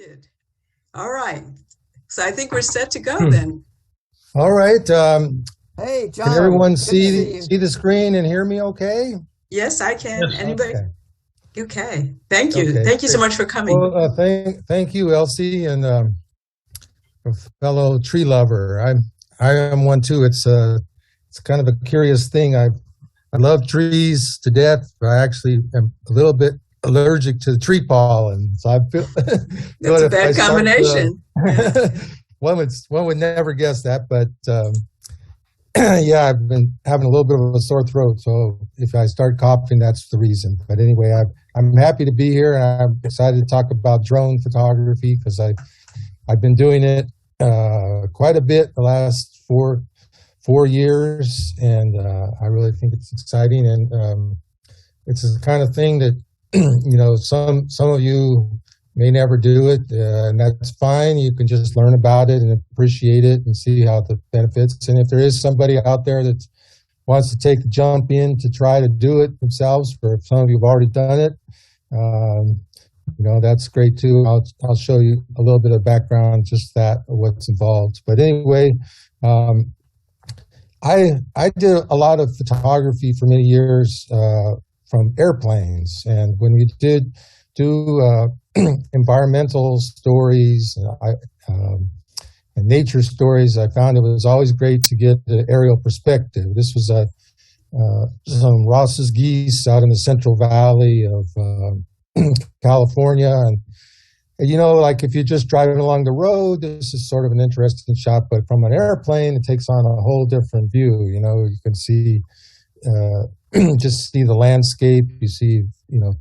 did. All right. So I think we're set to go then. All right. Hey, John. Can everyone good to see the screen and hear me okay? Yes, I can. Yes. Anybody? Okay. Okay. Thank you. Okay, Thank you so great. much for coming. Well, thank you, Elsie, and a fellow tree lover. I am one too. It's kind of a curious thing. I love trees to death, but I actually am a little bit allergic to tree pollen. So I feel That's a bad combination. One would never guess that, but yeah, I've been having a little bit of a sore throat. So if I start coughing, that's the reason. But anyway, I'm happy to be here, and I'm excited to talk about drone photography because I've been doing it quite a bit the last four years, and I really think it's exciting. And it's the kind of thing that some of you may never do it, and that's fine. You can just learn about it and appreciate it and see how the benefits. And if there is somebody out there that wants to take a jump in to try to do it themselves, or if some of you have already done it, that's great too. I'll show you a little bit of background, just that of what's involved. But anyway, I did a lot of photography for many years from airplanes, and when we did do environmental stories and nature stories, I found it was always great to get the aerial perspective. This was some Ross's geese out in the Central Valley of California, and like if you're just driving along the road, this is sort of an interesting shot, but from an airplane, it takes on a whole different view. You can see just see the landscape. You see,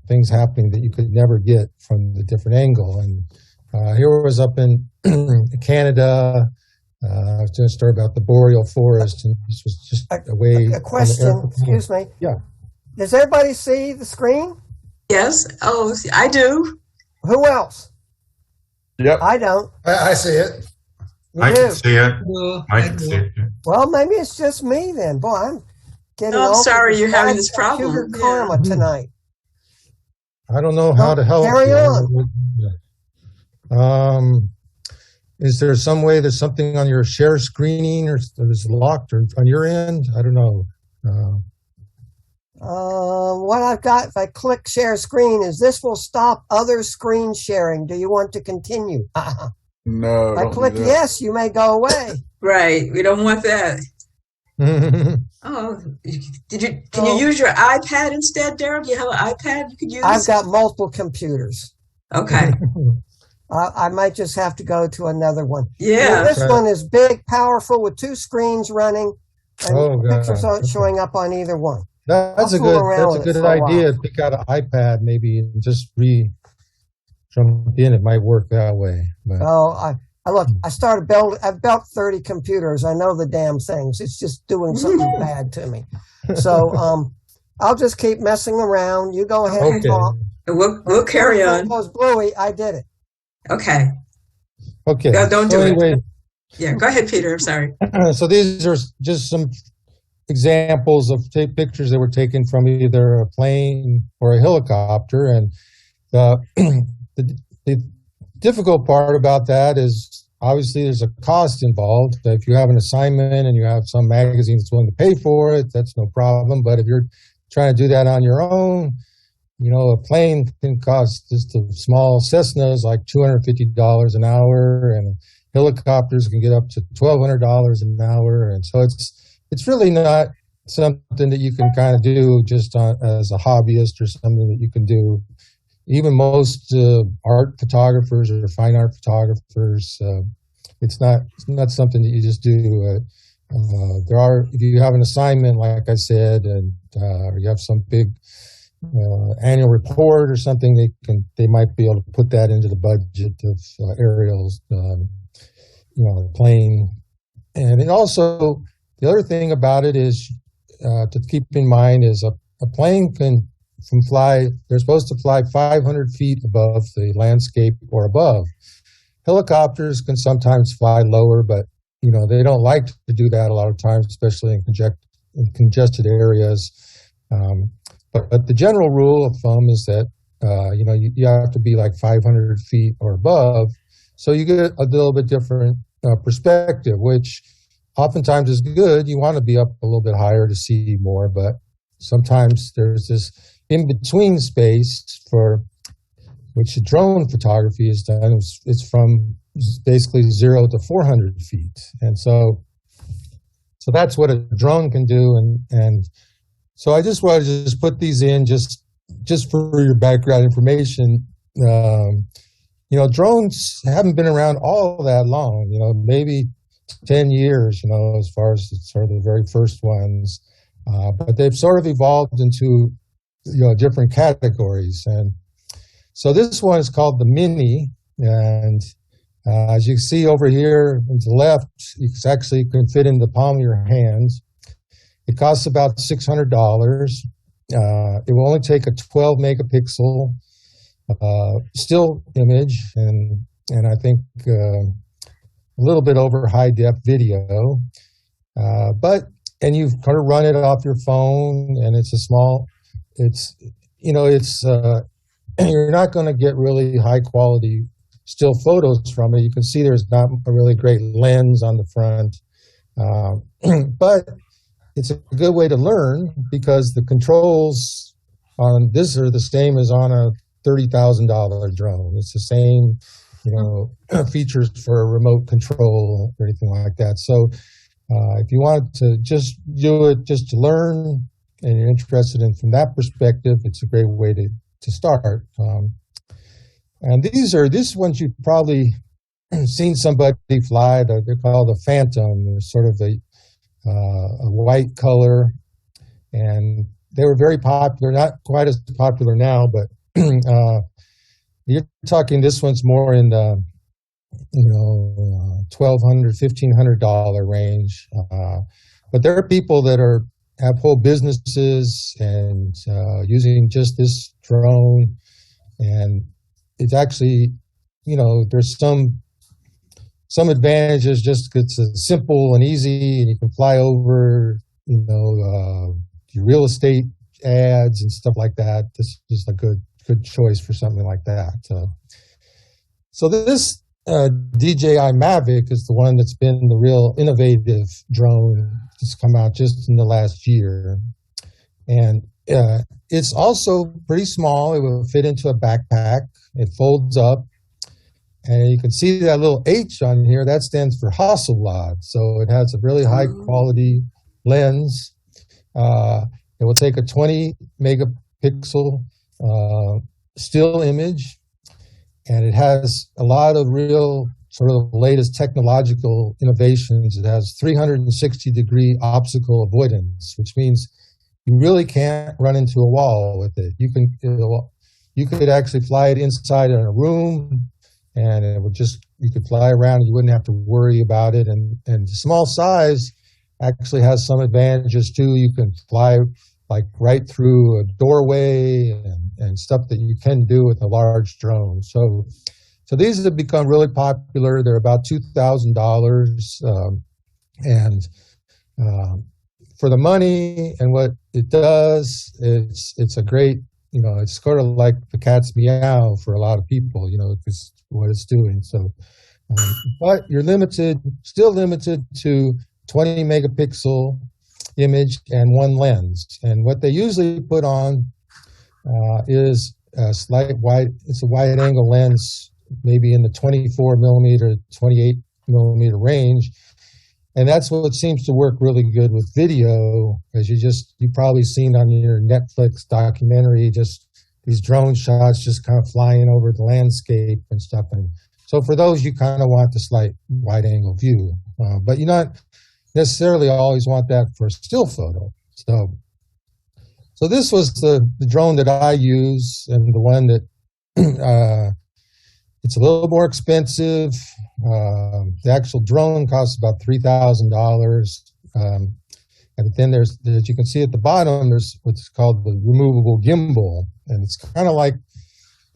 things happening that you could never get from the different angle. And here I was up in Canada. I was doing a story about the boreal forest, and this was just a question. Excuse me. Yeah. Does everybody see the screen? Yes. Oh, I do. Who else? Yep. I don't. I see it. You I do? can see it. Well, I can see it. Well, maybe it's just me then. Boy, I'm getting Oh, I'm all sorry this you're having bad this problem. computer Yeah. karma tonight. I don't know how to help Carry you. Is there some way there's something on your share screening or is it locked or on your end? I don't know. What I've got, if I click share screen, is this will stop other screen sharing. Do you want to continue? No. If I click yes, you may go away. Right. We don't want that. Oh, can you use your iPad instead, Daryl? Do you have an iPad you could use? I've got multiple computers. Okay. I might just have to go to another one. Yeah. This one is big, powerful, with two screens running, and pictures aren't showing up on either one. That's a good idea. Pick out an iPad maybe and just jump in. It might work that way. But. Oh, I've built 30 computers. I know the damn things. It's just doing something bad to me. So I'll just keep messing around. You go ahead and talk. We'll carry on. It goes bluey. I did it. Okay. Okay. No, don't do anyway, it. Yeah, go ahead, Peter. I'm sorry. So these are just some examples of pictures that were taken from either a plane or a helicopter. And the difficult part about that is obviously there's a cost involved. If you have an assignment and you have some magazine that's willing to pay for it, that's no problem. But if you're trying to do that on your own, a plane can cost, just a small Cessnas, like $250 an hour, and helicopters can get up to $1,200 an hour. And so it's really not something that you can kind of do just as a hobbyist or something that you can do. Even most art photographers or fine art photographers, it's not something that you just do. If you have an assignment, like I said, and or you have some big annual report or something, they might be able to put that into the budget of aerials, plane. And it also, the other thing about it is to keep in mind is a plane they're supposed to fly 500 feet above the landscape or above. Helicopters can sometimes fly lower, but they don't like to do that a lot of times, especially in congested areas. But the general rule of thumb is that you have to be like 500 feet or above. So you get a little bit different perspective, which oftentimes is good. You want to be up a little bit higher to see more, but sometimes there's this in-between space for which drone photography is done. It's from basically 0 to 400 feet. And so that's what a drone can do. And so I just wanted to just put these in just for your background information. Drones haven't been around all that long, maybe 10 years, as far as sort of the very first ones. But they've sort of evolved into, different categories. And so this one is called the Mini. And as you can see over here to the left, it actually can fit in the palm of your hands. It costs about $600. It will only take a 12 megapixel still image and I think a little bit over high def video. And you kind of run it off your phone, and you're not going to get really high quality still photos from it. You can see there's not a really great lens on the front, but it's a good way to learn because the controls on this are the same as on a $30,000 drone. It's the same, features for a remote control or anything like that. So if you want to just do it just to learn and you're interested in from that perspective, it's a great way to start. And these ones you've probably seen somebody fly. They're called a Phantom. They're sort of a white color, and they were very popular. Not quite as popular now, but you're talking. This one's more in the $1,200, $1,500 range. But there are people that have whole businesses and using just this drone, and it's actually, there's some advantages just because it's simple and easy, and you can fly over, your real estate ads and stuff like that. This is a good choice for something like that. So this DJI Mavic is the one that's been the real innovative drone that's come out just in the last year. And it's also pretty small. It will fit into a backpack. It folds up. And you can see that little H on here. That stands for Hasselblad. So it has a really high quality lens. It will take a 20 megapixel still image. And it has a lot of real sort of latest technological innovations. It has 360-degree obstacle avoidance, which means you really can't run into a wall with it. You could actually fly it inside in a room, and you could fly around and you wouldn't have to worry about it. And the small size actually has some advantages too. You can fly like right through a doorway and stuff that you can do with a large drone. So these have become really popular. They're about $2,000, and for the money and what it does, it's a great, it's sort of like the cat's meow for a lot of people, it's what it's doing. So, but you're still limited to 20 megapixel image and one lens. And what they usually put on is it's a wide angle lens, maybe in the 24 millimeter, 28 millimeter range. And that's what seems to work really good with video, as you've probably seen on your Netflix documentary, just these drone shots just kind of flying over the landscape and stuff. And so for those, you kind of want the slight wide angle view, but you not necessarily always want that for a still photo. So this was the drone that I use, and the one that it's a little more expensive. The actual drone costs about $3,000. And then as you can see at the bottom, there's what's called the removable gimbal. And it's kind of like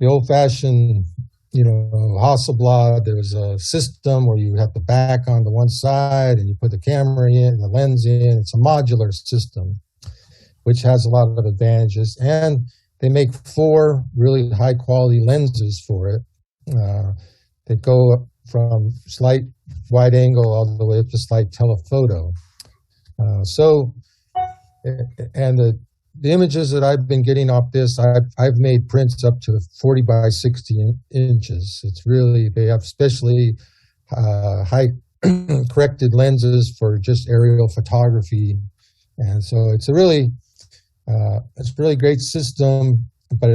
the old-fashioned, Hasselblad. There's a system where you have the back on the one side and you put the camera in, the lens in. It's a modular system, which has a lot of advantages. And they make 4 really high quality lenses for it that go up from slight wide angle all the way up to slight telephoto. And the images that I've been getting off this, I've made prints up to 40 by 60 inches. It's really, they have specially high corrected lenses for just aerial photography. And so it's a really great system, but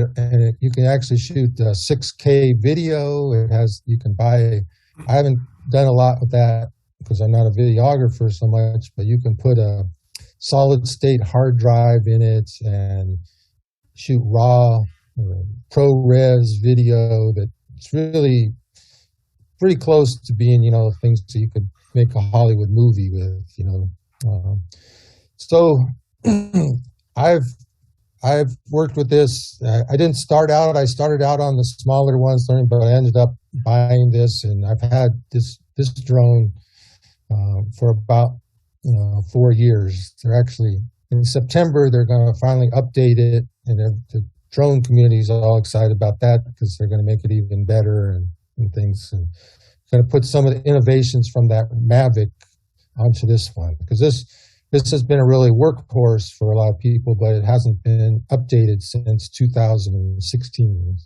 you can actually shoot 6K video. You can buy, I haven't done a lot with that because I'm not a videographer so much, but you can put a solid state hard drive in it and shoot raw ProRes video that's really pretty close to being, things that you could make a Hollywood movie with, So I've worked with this. I didn't start out. I started out on the smaller ones, but I ended up buying this, and I've had this drone for about 4 years. They're actually in September. They're going to finally update it, and the drone community is all excited about that because they're going to make it even better and things. And going to put some of the innovations from that Mavic onto this one because this has been a really workhorse for a lot of people, but it hasn't been updated since 2016.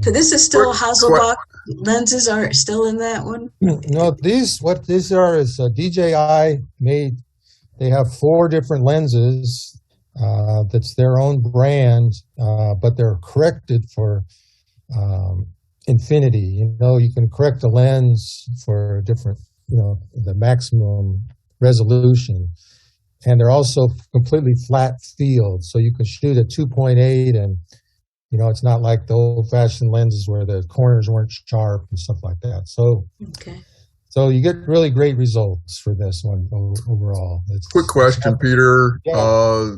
So this is still Hasselblad lenses are still in that one? No, what these are is DJI made. They have 4 different lenses that's their own brand, but they're corrected for infinity. You can correct a lens for different, the maximum resolution, and they're also completely flat field, so you can shoot at 2.8, and it's not like the old-fashioned lenses where the corners weren't sharp and stuff like that. So you get really great results for this one overall. Quick question, Peter. Yeah.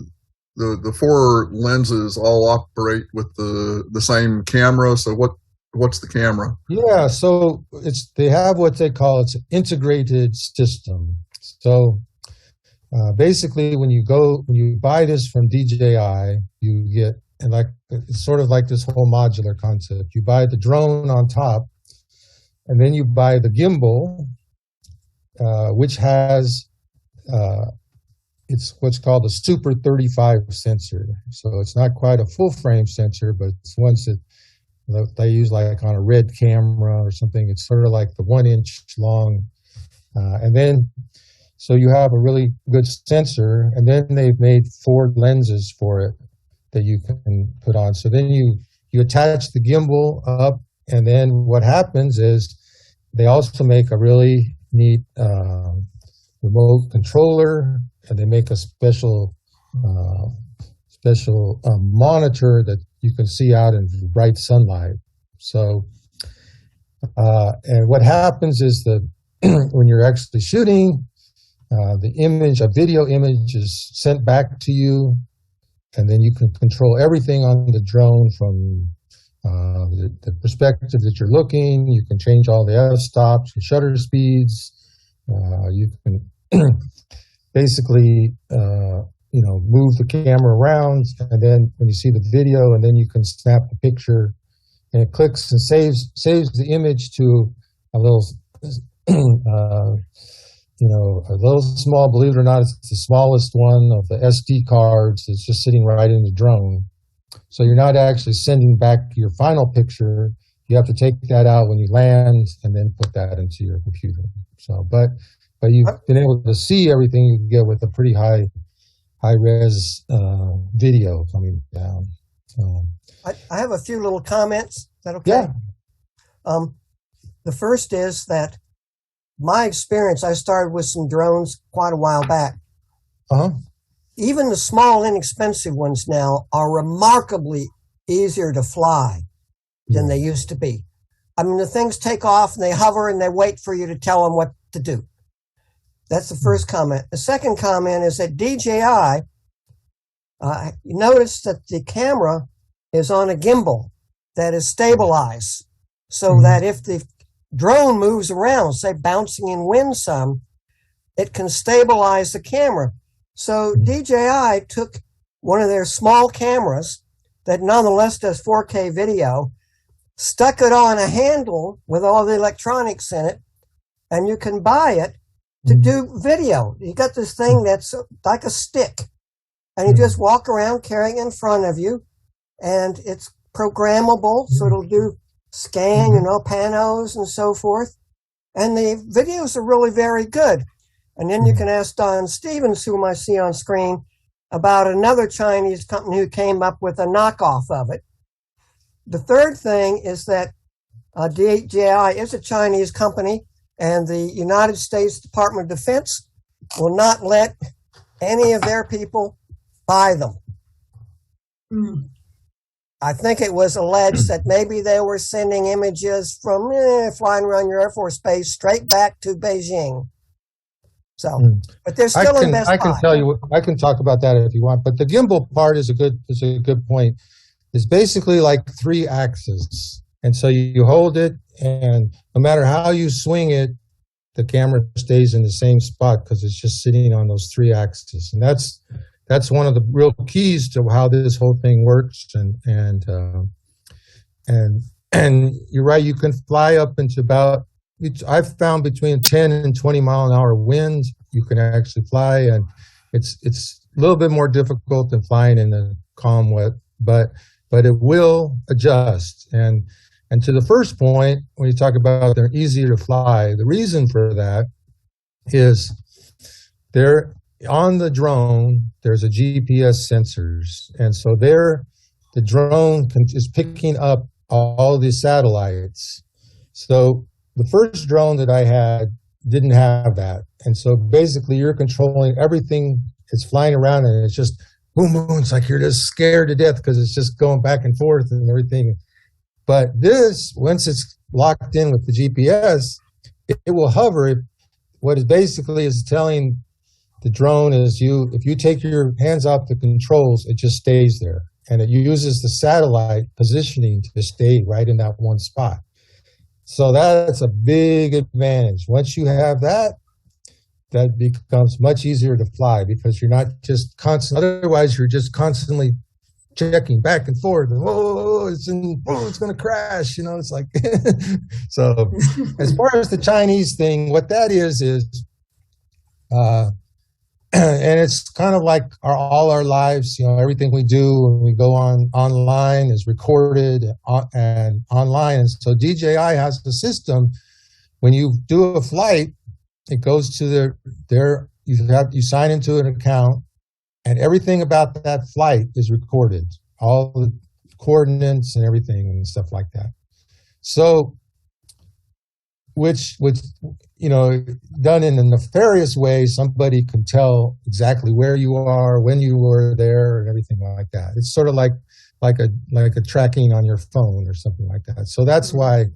The 4 lenses all operate with the same camera. So what's the camera? Yeah, so they have what they call it's an integrated system. So basically, when you buy this from DJI, you get it's sort of like this whole modular concept. You buy the drone on top, and then you buy the gimbal, which has it's what's called a Super 35 sensor. So it's not quite a full frame sensor, but it's ones that they use like on a Red camera or something. It's sort of like the 1 inch long, and then. So you have a really good sensor, and then they've made 4 lenses for it that you can put on. So then you attach the gimbal up, and then what happens is they also make a really neat remote controller, and they make a special monitor that you can see out in bright sunlight. So, and what happens is that when you're actually shooting, a video image is sent back to you, and then you can control everything on the drone from the perspective that you're looking. You can change all the f-stops and shutter speeds. You can basically, move the camera around, and then when you see the video, and then you can snap the picture, and it clicks and saves the image to a little. A little small, believe it or not, it's the smallest one of the SD cards. It's just sitting right in the drone. So you're not actually sending back your final picture. You have to take that out when you land and then put that into your computer. So, but you've been able to see everything you can get with a pretty high res video coming down. So, I have a few little comments. Is that okay? Yeah. The first is that my experience, I started with some drones quite a while back. Even the small, inexpensive ones now are remarkably easier to fly than they used to be. I mean, the things take off and they hover and they wait for you to tell them what to do. That's the first comment. The second comment is that DJI, you notice that the camera is on a gimbal that is stabilized so that if the drone moves around, say bouncing in wind some, it can stabilize the camera. So DJI took one of their small cameras that nonetheless does 4K video, stuck it on a handle with all the electronics in it, and you can buy it to do video. You got this thing that's like a stick, and you just walk around carrying it in front of you, and it's programmable, so it'll do scan, panos and so forth. And the videos are really very good. And then you can ask Don Stevens, whom I see on screen, about another Chinese company who came up with a knockoff of it. The third thing is that DJI is a Chinese company, and the United States Department of Defense will not let any of their people buy them. I think it was alleged that maybe they were sending images from flying around your Air Force Base straight back to Beijing. So, but they're still in Best Buy. I can tell you, I can talk about that if you want. But the gimbal part is a good point. It's basically like 3 axes, and so you hold it, and no matter how you swing it, the camera stays in the same spot because it's just sitting on those 3 axes, and that's one of the real keys to how this whole thing works. And you're right, you can fly up into about, I've found between 10 and 20 mile an hour winds, you can actually fly, and it's a little bit more difficult than flying in the calm wet, but it will adjust. And to the first point, when you talk about they're easier to fly, the reason for that is they're on the drone, there's a GPS sensors. And so the drone is picking up all the satellites. So the first drone that I had didn't have that. And so basically you're controlling everything that's flying around, and it's just boom, boom. It's like you're just scared to death because it's just going back and forth and everything. But this, once it's locked in with the GPS, it will hover. What it basically is telling the drone is if you take your hands off the controls, it just stays there. And it uses the satellite positioning to stay right in that one spot. So that's a big advantage. Once you have that, that becomes much easier to fly because you're not just otherwise you're just constantly checking back and forth. And, it's going to crash. It's like, so as far as the Chinese thing, what that is, and it's kind of like all our lives, everything we do when we go online is recorded and online. And so DJI has the system. When you do a flight, it goes to you sign into an account, and everything about that flight is recorded, all the coordinates and everything and stuff like that. So, which done in a nefarious way, somebody can tell exactly where you are, when you were there, and everything like that. It's sort of like a tracking on your phone or something like that. So that's why,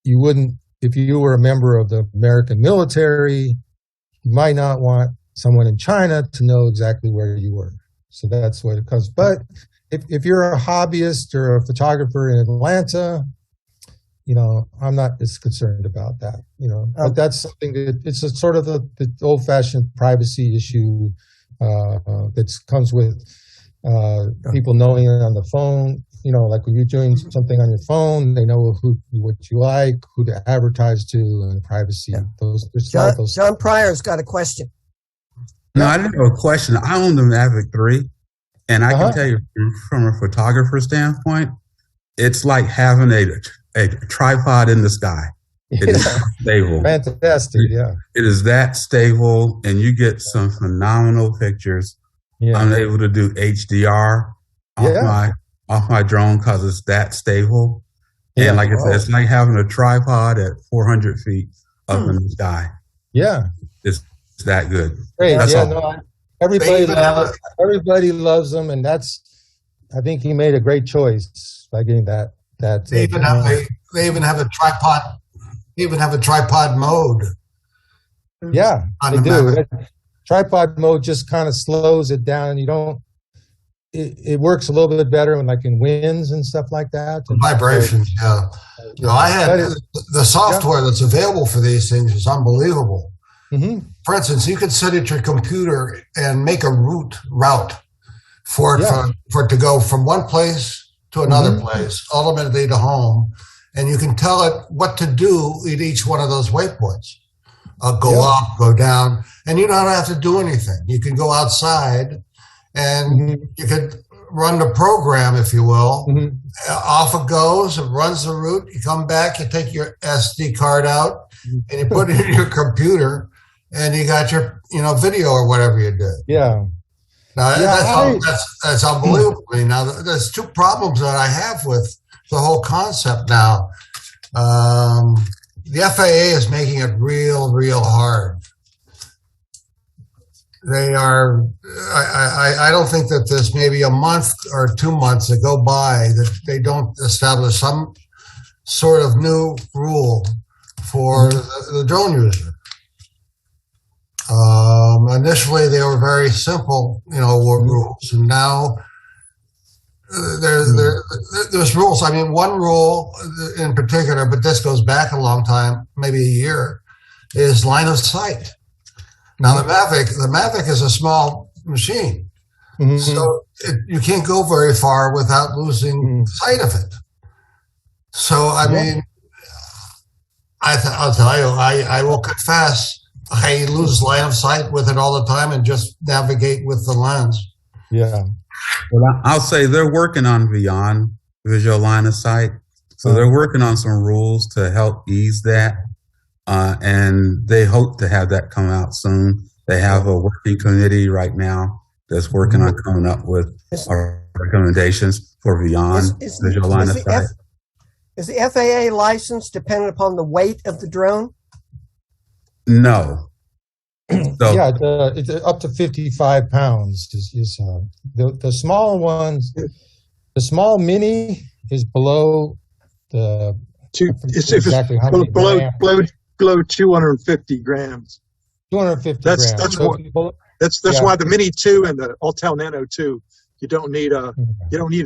you wouldn't, if you were a member of the American military, you might not want someone in China to know exactly where you were. So that's what it comes. But if you're a hobbyist or a photographer in Atlanta, I'm not as concerned about that, but that's something that it's a sort of the old-fashioned privacy issue that comes with people knowing it on the phone. Like when you're doing something on your phone, they know what you like, who to advertise to, and privacy. Yeah. John Pryor's got a question. No, I didn't have a question. I own the Mavic 3, and I can tell you from a photographer standpoint, it's like having a tripod in the sky. It is stable. Fantastic, yeah. It is that stable, and you get some phenomenal pictures. Yeah. I'm able to do HDR off my drone because it's that stable. Yeah. And like I said, it's like having a tripod at 400 feet up in the sky. Yeah. It's that good. Great. That's everybody loves them, and I think he made a great choice by getting that. They even have a tripod. They even have a tripod mode. Yeah, they do. Tripod mode just kind of slows it down. It works a little bit better when, like, in winds and stuff like that. Vibrations, yeah. I had the software that's available for these things is unbelievable. Mm-hmm. For instance, you could sit at your computer and make a route for it to go from one place to another place, ultimately to home, and you can tell it what to do at each one of those waypoints. Go up, go down, and you don't have to do anything. You can go outside, and you could run the program, if you will. Off it goes, it runs the route. You come back, you take your SD card out, and you put it in your computer, and you got your video or whatever you did. Yeah. Now that's unbelievable. Now there's two problems that I have with the whole concept now. The FAA is making it real hard. They are. I don't think that there's maybe a month or 2 months that go by that they don't establish some sort of new rule for the drone user. Initially, they were very simple, rules, and now there's rules. I mean, one rule in particular, but this goes back a long time, maybe a year, is line of sight. Now, the Mavic is a small machine, so you can't go very far without losing sight of it. So, I mean, I'll tell you, I will confess, I lose line of sight with it all the time and just navigate with the lens. Yeah. Well, I'll say they're working on beyond visual line of sight. So they're working on some rules to help ease that. And they hope to have that come out soon. They have a working committee right now that's working on coming up with our recommendations for beyond visual line of sight. Is the FAA license dependent upon the weight of the drone? No. So, yeah, it's up to 55 pounds. The small ones, the small mini is below the. Exactly how many below 250 grams. 250 grams. That's why the Mini 2 and the Autel Nano 2, you don't need a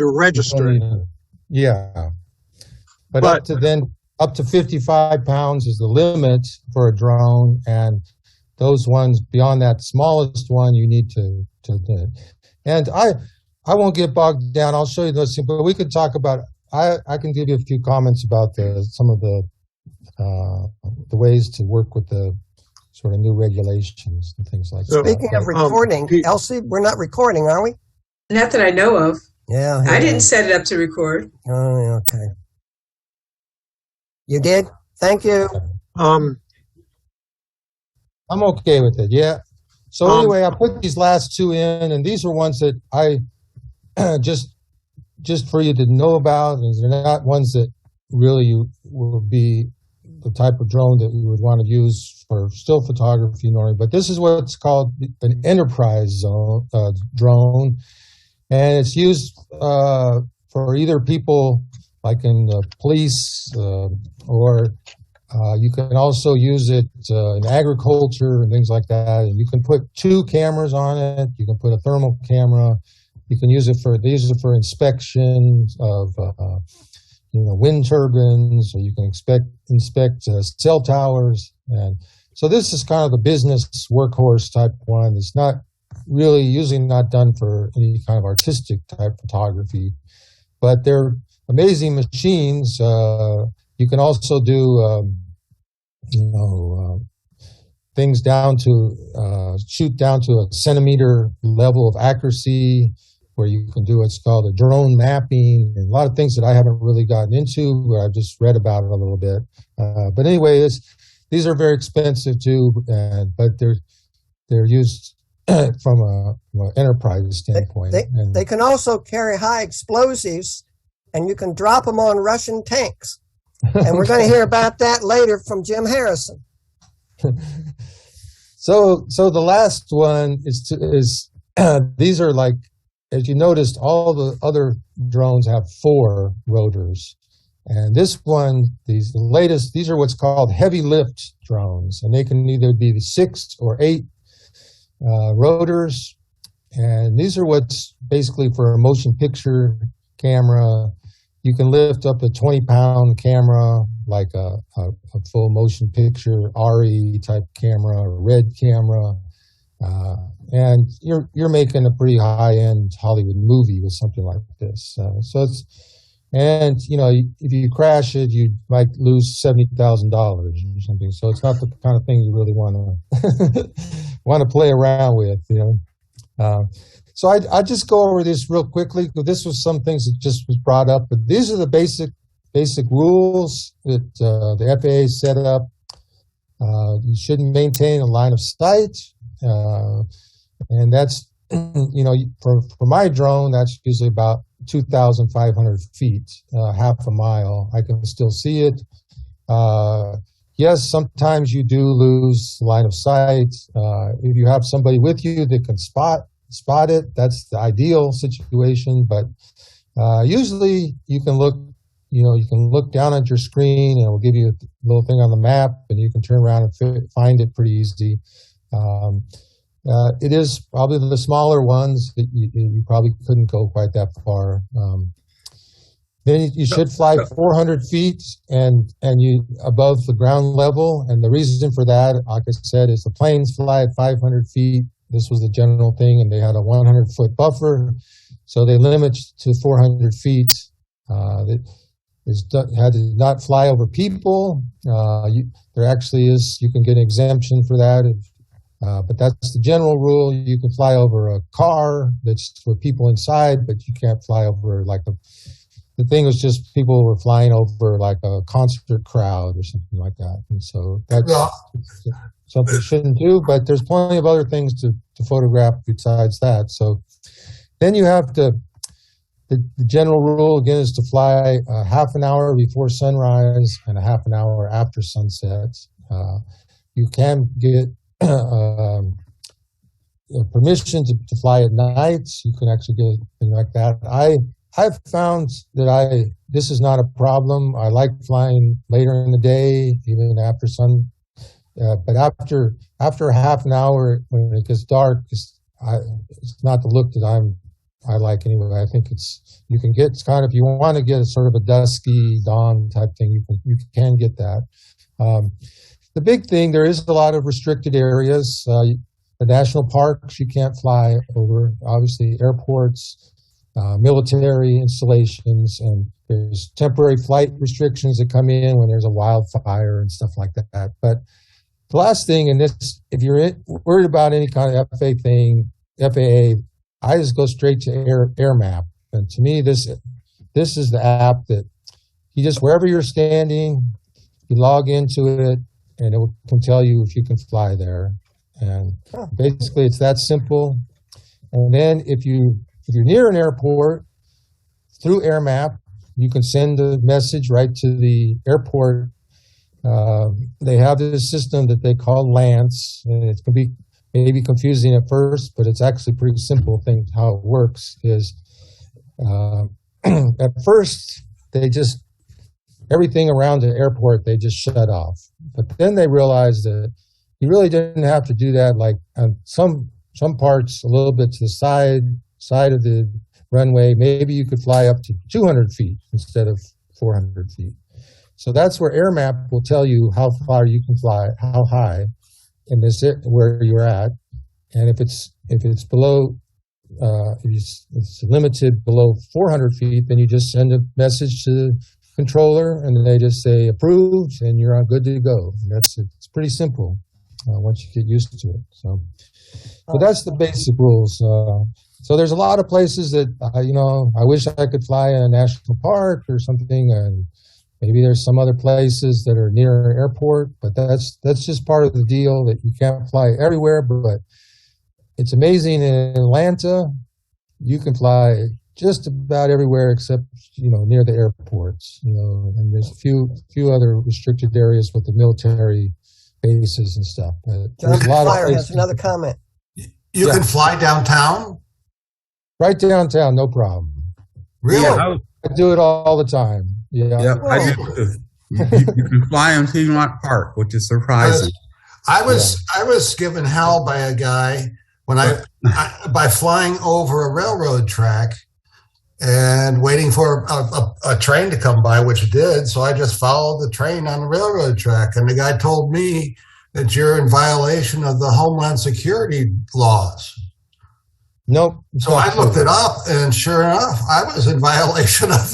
register. But up to 55 pounds is the limit for a drone, and those ones beyond that smallest one you need to do. And I won't get bogged down. I'll show you those things, but we could talk about. I can give you a few comments about some of the ways to work with the sort of new regulations and things like that. Speaking of recording, Elsie, we're not recording, are we? Not that I know of. Yeah. I didn't set it up to record. Oh, okay. You did? Thank you. I'm okay with it. Yeah. So anyway, I put these last two in, and these are ones that I just for you to know about, and they're not ones that really will be the type of drone that we would want to use for still photography normally. But this is what's called an enterprise drone, and it's used for either people like in the police, or you can also use it in agriculture and things like that. And you can put two cameras on it. You can put a thermal camera. You can use it for inspection of wind turbines, or you can inspect cell towers. And so this is kind of the business workhorse type one. It's not really usually not done for any kind of artistic type photography, but they're amazing machines. You can also do things down to shoot down to a centimeter level of accuracy, where you can do what's called a drone mapping, and a lot of things that I haven't really gotten into, where I've just read about it a little bit. But anyway, these are very expensive too, but they're used from an enterprise standpoint. They can also carry high explosives, and you can drop them on Russian tanks. And we're going to hear about that later from Jim Harrison. So the last one is these are like, as you noticed, all the other drones have 4 rotors. And this one, these are what's called heavy lift drones. And they can either be 6 or 8 rotors. And these are what's basically for a motion picture camera. you can lift up a 20-pound camera, like a full motion picture RE type camera, or red camera, and you're making a pretty high-end Hollywood movie with something like this. So it's, and if you crash it, you might lose $70,000 or something. So it's not the kind of thing you really want to play around with, So I just go over this real quickly, because this was some things that just was brought up. But these are the basic rules that the FAA set up. You shouldn't maintain a line of sight, and that's for my drone, that's usually about 2,500 feet, half a mile. I can still see it. Yes, sometimes you do lose line of sight. If you have somebody with you that can spot it, that's the ideal situation. But usually you can look down at your screen, and it will give you a little thing on the map, and you can turn around and find it pretty easy. It is probably the smaller ones that you probably couldn't go quite that far. Then you should fly 400 feet and you above the ground level. And the reason for that, like I said, is the planes fly at 500 feet. This was the general thing, and they had a 100-foot buffer, so they limit to 400 feet. Had to not fly over people. There actually is, you can get an exemption for that, but that's the general rule. You can fly over a car that's with people inside, but you can't fly over the thing was just people were flying over like a concert crowd or something like that. And so that's something you shouldn't do, but there's plenty of other things to photograph besides that. So then you have to, the general rule again is to fly half an hour before sunrise and a half an hour after sunset. You can get permission to fly at night. You can actually get a thing like that. I've found that this is not a problem. I like flying later in the day, even after sun. But after half an hour, when it gets dark, it's not the look that I like anyway. I think you can get kind of, if you want to get a sort of a dusky dawn type thing, you can get that. The big thing, there is a lot of restricted areas. The national parks you can't fly over. Obviously, airports. Military installations, and there's temporary flight restrictions that come in when there's a wildfire and stuff like that. But the last thing, and this, if you're worried about any kind of FAA, I just go straight to Air Map. And to me, this is the app that you just, wherever you're standing, you log into it, and it can tell you if you can fly there. And basically, it's that simple. And then if you're near an airport, through Air Map, you can send a message right to the airport. They have this system that they call Lance, and it can be maybe confusing at first, but it's actually a pretty simple thing. How it works is, at first, everything around the airport, they just shut off. But then they realized that you really didn't have to do that, like on some parts a little bit to the side of the runway. Maybe you could fly up to 200 feet instead of 400 feet. So that's where Air Map will tell you how far you can fly, how high, and where you're at. And if it's below, if it's limited below 400 feet, then you just send a message to the controller, and they just say approved, and you're good to go. And it's pretty simple once you get used to it. So that's the basic rules. So there's a lot of places that, I wish I could fly in a national park or something, and maybe there's some other places that are near an airport, but that's just part of the deal, that you can't fly everywhere. But it's amazing, in Atlanta, you can fly just about everywhere except, near the airports, and there's a few other restricted areas with the military bases and stuff. John Flyer has another comment. You can fly downtown? Right downtown, no problem. Really? Yeah, I do it all the time. Yeah, I do too. You can fly in Piedmont Park, which is surprising. I was given hell by a guy when by flying over a railroad track, and waiting for a train to come by, which it did. So I just followed the train on the railroad track. And the guy told me that you're in violation of the Homeland Security laws. Nope. So I looked it up, and sure enough, I was in violation of.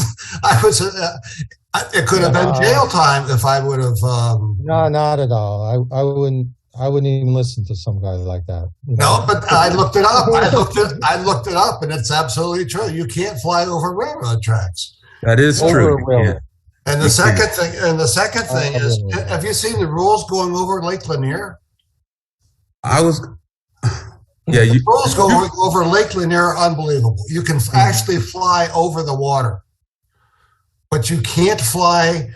It could have been jail time if I would have. No, not at all. I wouldn't. I wouldn't even listen to some guy like that. No, but I looked it up. I looked it up, and it's absolutely true. You can't fly over railroad tracks. That is true. And the second thing is, have you seen the rules going over Lake Lanier? The rules going over Lake Lanier are unbelievable. You can actually fly over the water, but you can't fly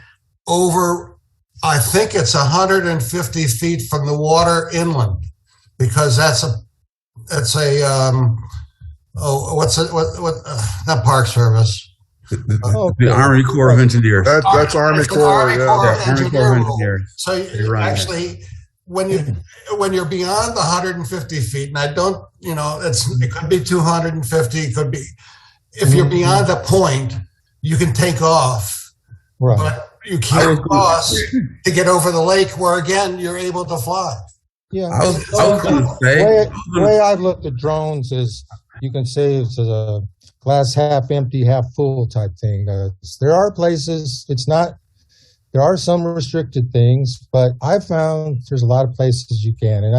over, I think it's 150 feet from the water inland, because that Park Service. The Army Corps of Engineers. That's Army Corps. Army Corps of Engineers. So right. when you're beyond the 150 feet, and I don't, it could be 250, it could be, if you're beyond the point, you can take off. Right. But you can't cross to get over the lake, where again you're able to fly. Yeah. I was going to say, the way I've looked at drones is, you can say it's a glass half empty, half full type thing. There are places, there are some restricted things, but I've found there's a lot of places you can. And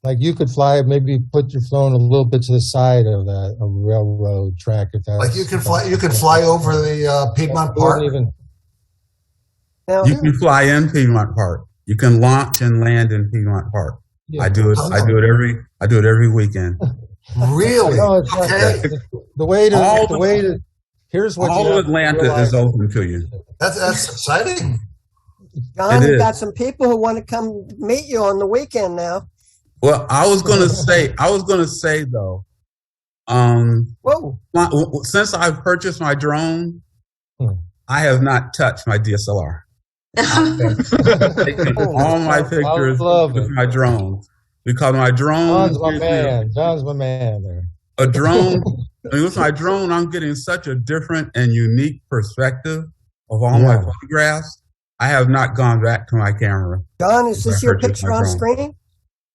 like you could fly, maybe put your phone a little bit to the side of a railroad track. If that's like you can fly over the Piedmont Park. You can fly in Piedmont Park. You can launch and land in Piedmont Park. Yeah. I do it every weekend. Really? Okay. Here's what all of Atlanta is open to you. That's exciting. John, you've got some people who want to come meet you on the weekend now. Well, I was going to say though, since I've purchased my drone, I have not touched my DSLR. Taking all my pictures with my drone, because my drone. John's my man there. A drone. With my drone, I'm getting such a different and unique perspective of all my photographs. I have not gone back to my camera. John, is this your picture on screen?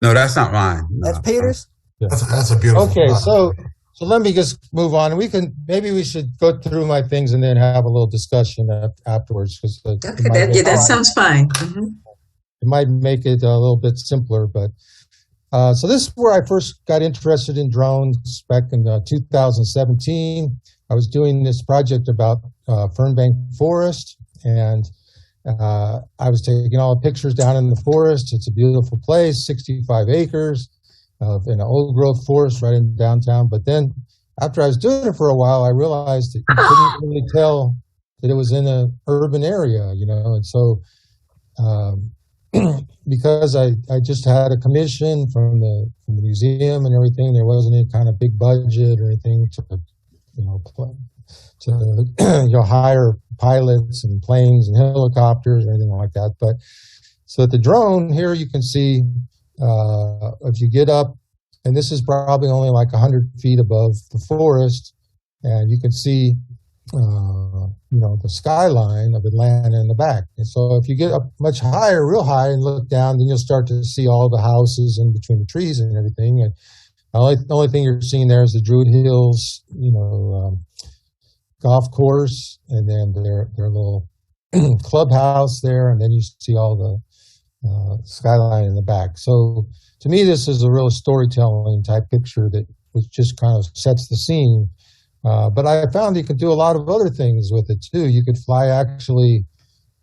No, that's not mine. No. That's Peter's? That's a beautiful. Okay, so let me just move on. Maybe we should go through my things and then have a little discussion afterwards. That sounds fine. Mm-hmm. It might make it a little bit simpler, but so this is where I first got interested in drones back in 2017. I was doing this project about Fernbank Forest, and I was taking all the pictures down in the forest. It's a beautiful place, 65 acres in an old growth forest right in downtown. But then after I was doing it for a while, I realized that you couldn't really tell that it was in an urban area, and so because I just had a commission from the museum and everything, there wasn't any kind of big budget or anything to hire pilots and planes and helicopters or anything like that. But so at the drone here, you can see if you get up, and this is probably only like 100 feet above the forest, and you can see the skyline of Atlanta in the back. And so if you get up much higher, real high, and look down, then you'll start to see all the houses in between the trees and everything. And the only thing you're seeing there is the Druid Hills, golf course, and then their little clubhouse there, and then you see all the skyline in the back. So to me, this is a real storytelling type picture that just kind of sets the scene. But I found you could do a lot of other things with it too. You could fly actually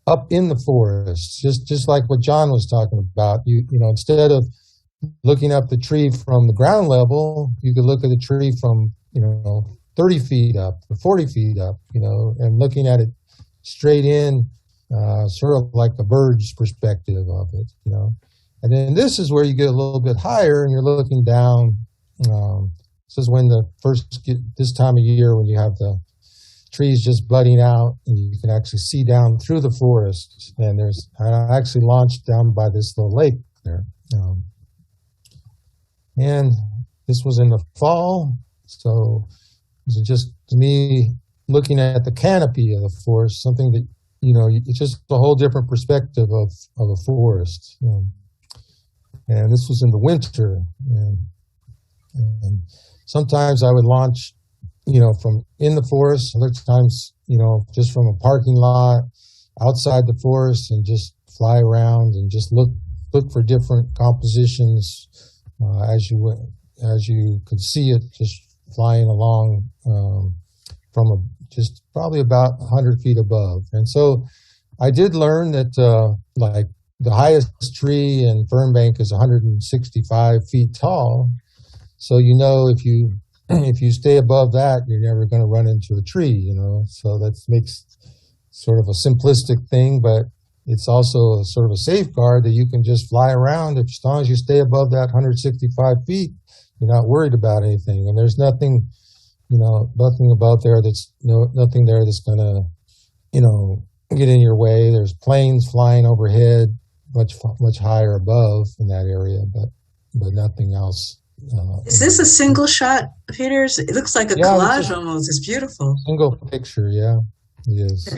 up in the forest, just like what John was talking about. Instead of looking up the tree from the ground level, you could look at the tree from 30 feet up or 40 feet up, and looking at it straight in, sort of like a bird's perspective of it, And then this is where you get a little bit higher and you're looking down. This is when this time of year when you have the trees just budding out and you can actually see down through the forest. And I actually launched down by this little lake there. And this was in the fall, so it was just to me looking at the canopy of the forest, something that it's just a whole different perspective of a forest. And this was in the winter, and sometimes I would launch, from in the forest. Other times, just from a parking lot outside the forest, and just fly around and just look for different compositions as you could see it just flying along from just probably about 100 feet above. And so I did learn that like the highest tree in Fernbank is 165 feet tall. So if you stay above that, you're never going to run into a tree, So that makes sort of a simplistic thing, but it's also a sort of a safeguard that you can just fly around. As long as you stay above that 165 feet, you're not worried about anything. And there's nothing, nothing nothing there that's going to, get in your way. There's planes flying overhead, much higher above in that area, but nothing else. Is this a single shot, Peter? It looks like a collage almost. It's beautiful. Single picture, yeah, it is.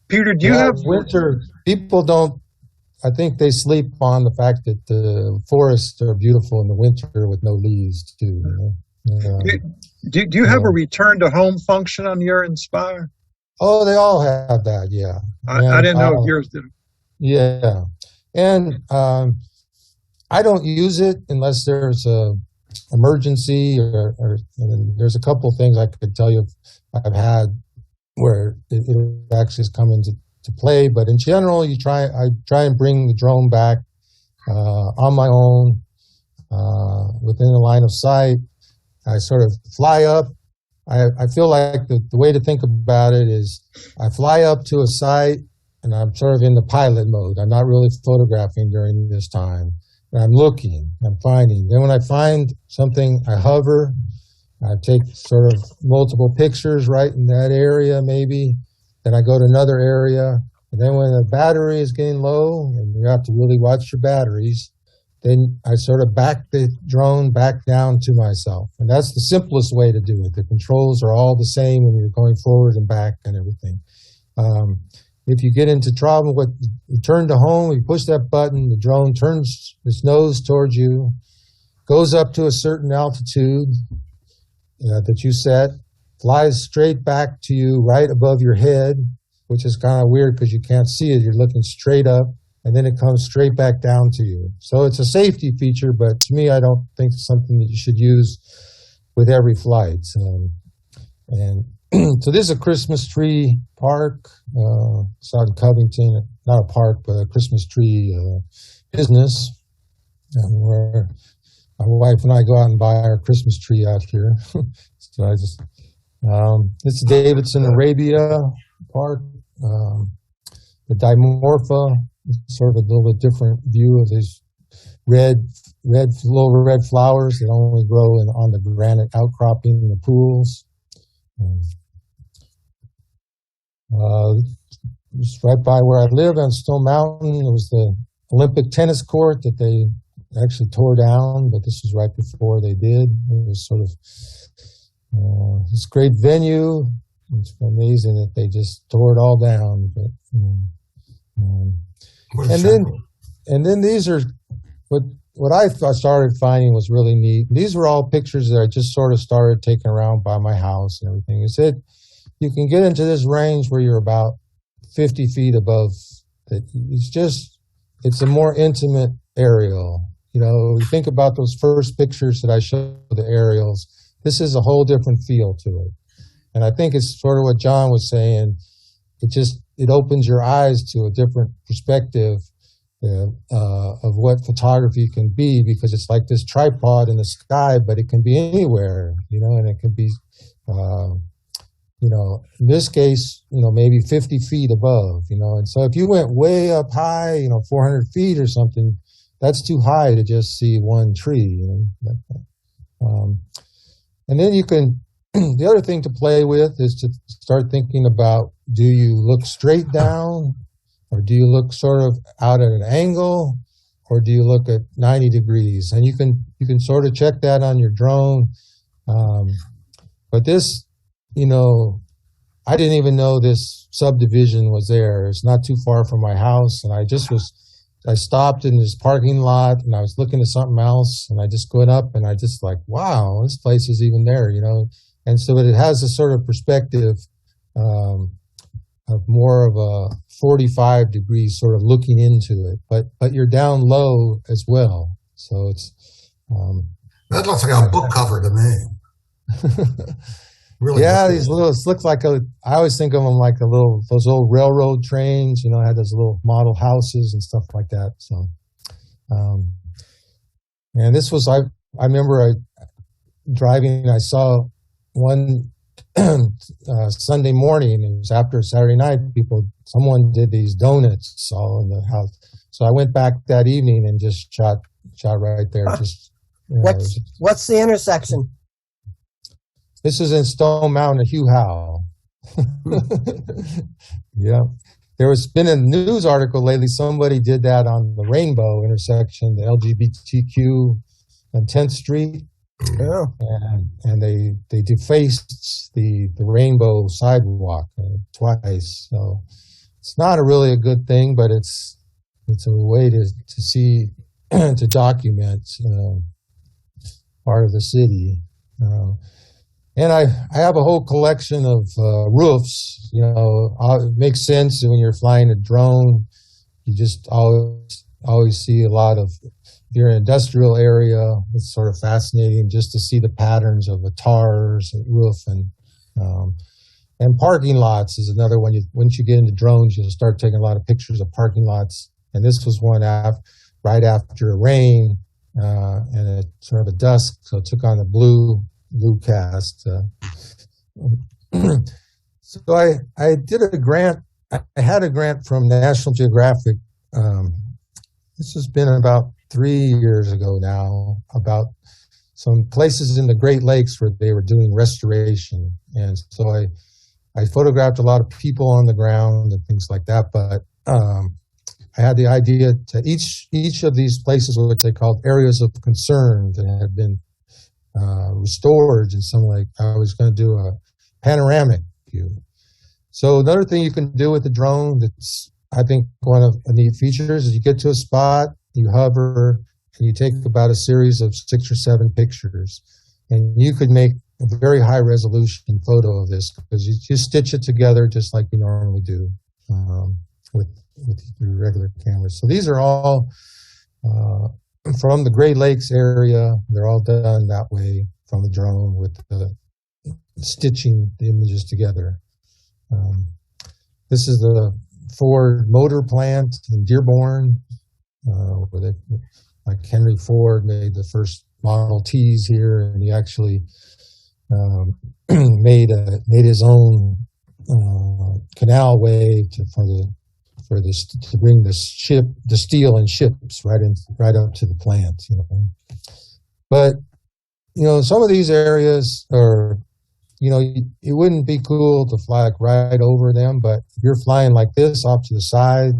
Peter, do you have winter? People don't. I think they sleep on the fact that the forests are beautiful in the winter with no leaves too. Do you have a return to home function on your Inspire? Oh, they all have that. Yeah, I didn't know if yours did. Yeah, and I don't use it unless there's a emergency or and there's a couple of things I could tell you I've had where it actually has come into play. But in general, I try and bring the drone back on my own within the line of sight. I sort of fly up. I feel like the way to think about it is I fly up to a site and I'm sort of in the pilot mode. I'm not really photographing during this time. And I'm looking, I'm finding. Then when I find something, I hover. I take sort of multiple pictures right in that area maybe. Then I go to another area. And then when the battery is getting low, and you have to really watch your batteries, then I sort of back the drone back down to myself. And that's the simplest way to do it. The controls are all the same when you're going forward and back and everything. If you get into trouble with return to home, you push that button, the drone turns its nose towards you, goes up to a certain altitude that you set, flies straight back to you right above your head, which is kind of weird because you can't see it. You're looking straight up, and then it comes straight back down to you. So it's a safety feature, but to me, I don't think it's something that you should use with every flight. So this is a Christmas tree park. It's out in Covington, not a park, but a Christmas tree business, where my wife and I go out and buy our Christmas tree out here. So this is Davidson Arabia Park. The Dimorpha, sort of a little bit different view of these little red flowers that only grow on the granite outcropping in the pools. Just right by where I live on Stone Mountain, it was the Olympic tennis court that they actually tore down, but this was right before they did. It was sort of this great venue. It's amazing that they just tore it all down. But, and then these are what I started finding was really neat. These were all pictures that I just sort of started taking around by my house and everything. It said you can get into this range where you're about 50 feet above. It's a more intimate aerial. You think about those first pictures that I showed, the aerials. This is a whole different feel to it. And I think it's sort of what John was saying. It opens your eyes to a different perspective of what photography can be, because it's like this tripod in the sky, but it can be anywhere, and it can be, in this case, maybe 50 feet above, and so if you went way up high, 400 feet or something, that's too high to just see one tree. And then you can, the other thing to play with is to start thinking about, do you look straight down or do you look sort of out at an angle? do you look at 90 degrees? And you can sort of check that on your drone. But this, I didn't even know this subdivision was there. It's not too far from my house, and I stopped in this parking lot, and I was looking at something else, and I just went up, and I just like, wow, this place is even there, And so it has a sort of perspective of more of a 45 degrees sort of looking into it, but you're down low as well. So it's that looks like a book cover to me. Really? Yeah, these little. It looks like I always think of them like those old railroad trains. Had those little model houses and stuff like that. So, and this was I remember driving. I saw one Sunday morning. It was after Saturday night. Someone did these donuts all in the house. So I went back that evening and just shot right there. Just what's the intersection? This is in Stone Mountain, Hugh Howe. Yeah. There has been a news article lately. Somebody did that on the Rainbow intersection, the LGBTQ on 10th Street. Yeah. And they defaced the Rainbow sidewalk twice. So it's not really a good thing, but it's a way to see, to document part of the city. And I have a whole collection of roofs. It makes sense when you're flying a drone. You just always see a lot of. If you're in an industrial area, it's sort of fascinating just to see the patterns of a TARS roof and parking lots is another one. Once you get into drones, you'll start taking a lot of pictures of parking lots. And this was one right after a rain and it sort of a dusk, so it took on the blue cast. So I did a grant. I had a grant from National Geographic. This has been about 3 years ago now, about some places in the Great Lakes where they were doing restoration. And so I photographed a lot of people on the ground and things like that. But I had the idea to each of these places, what they called areas of concern that had been restored, and I was going to do a panoramic view. So another thing you can do with the drone that's, I think, one of the neat features is you get to a spot, you hover, and you take about a series of 6 or 7 pictures. And you could make a very high resolution photo of this because you just stitch it together just like you normally do with your regular cameras. So these are all from the Great Lakes area. They're all done that way from a drone with stitching the images together. This is the Ford motor plant in Dearborn, where like Henry Ford made the first Model Ts here, and he actually made his own canalway to bring the steel and ships right up to the plant. But some of these areas are, it wouldn't be cool to fly right over them, but if you're flying like this off to the side,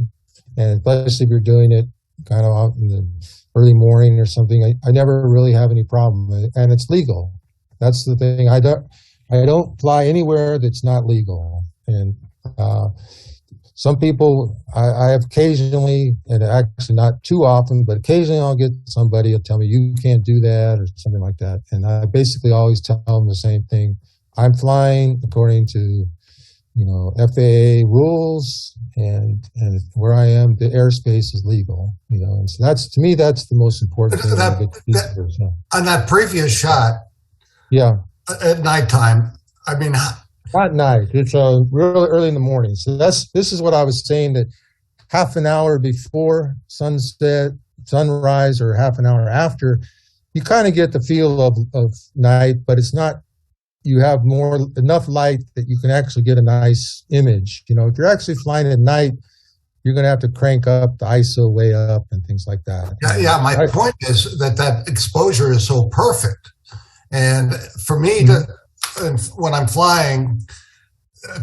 and especially if you're doing it kind of out in the early morning or something, I never really have any problem, and it's legal. That's the thing. I don't fly anywhere that's not legal, and some people, I have occasionally, and actually not too often, but occasionally I'll get somebody who'll tell me, you can't do that or something like that. And I basically always tell them the same thing. I'm flying according to, FAA rules, and where I am, the airspace is legal, and so to me, that's the most important thing. On that previous shot, yeah, at nighttime, not night. It's really early in the morning. So this is what I was saying, that half an hour before sunset, sunrise, or half an hour after, you kind of get the feel of night, but it's not. You have enough light that you can actually get a nice image. If you're actually flying at night, you're going to have to crank up the ISO way up and things like that. Yeah. My point is that exposure is so perfect, and for me when I'm flying,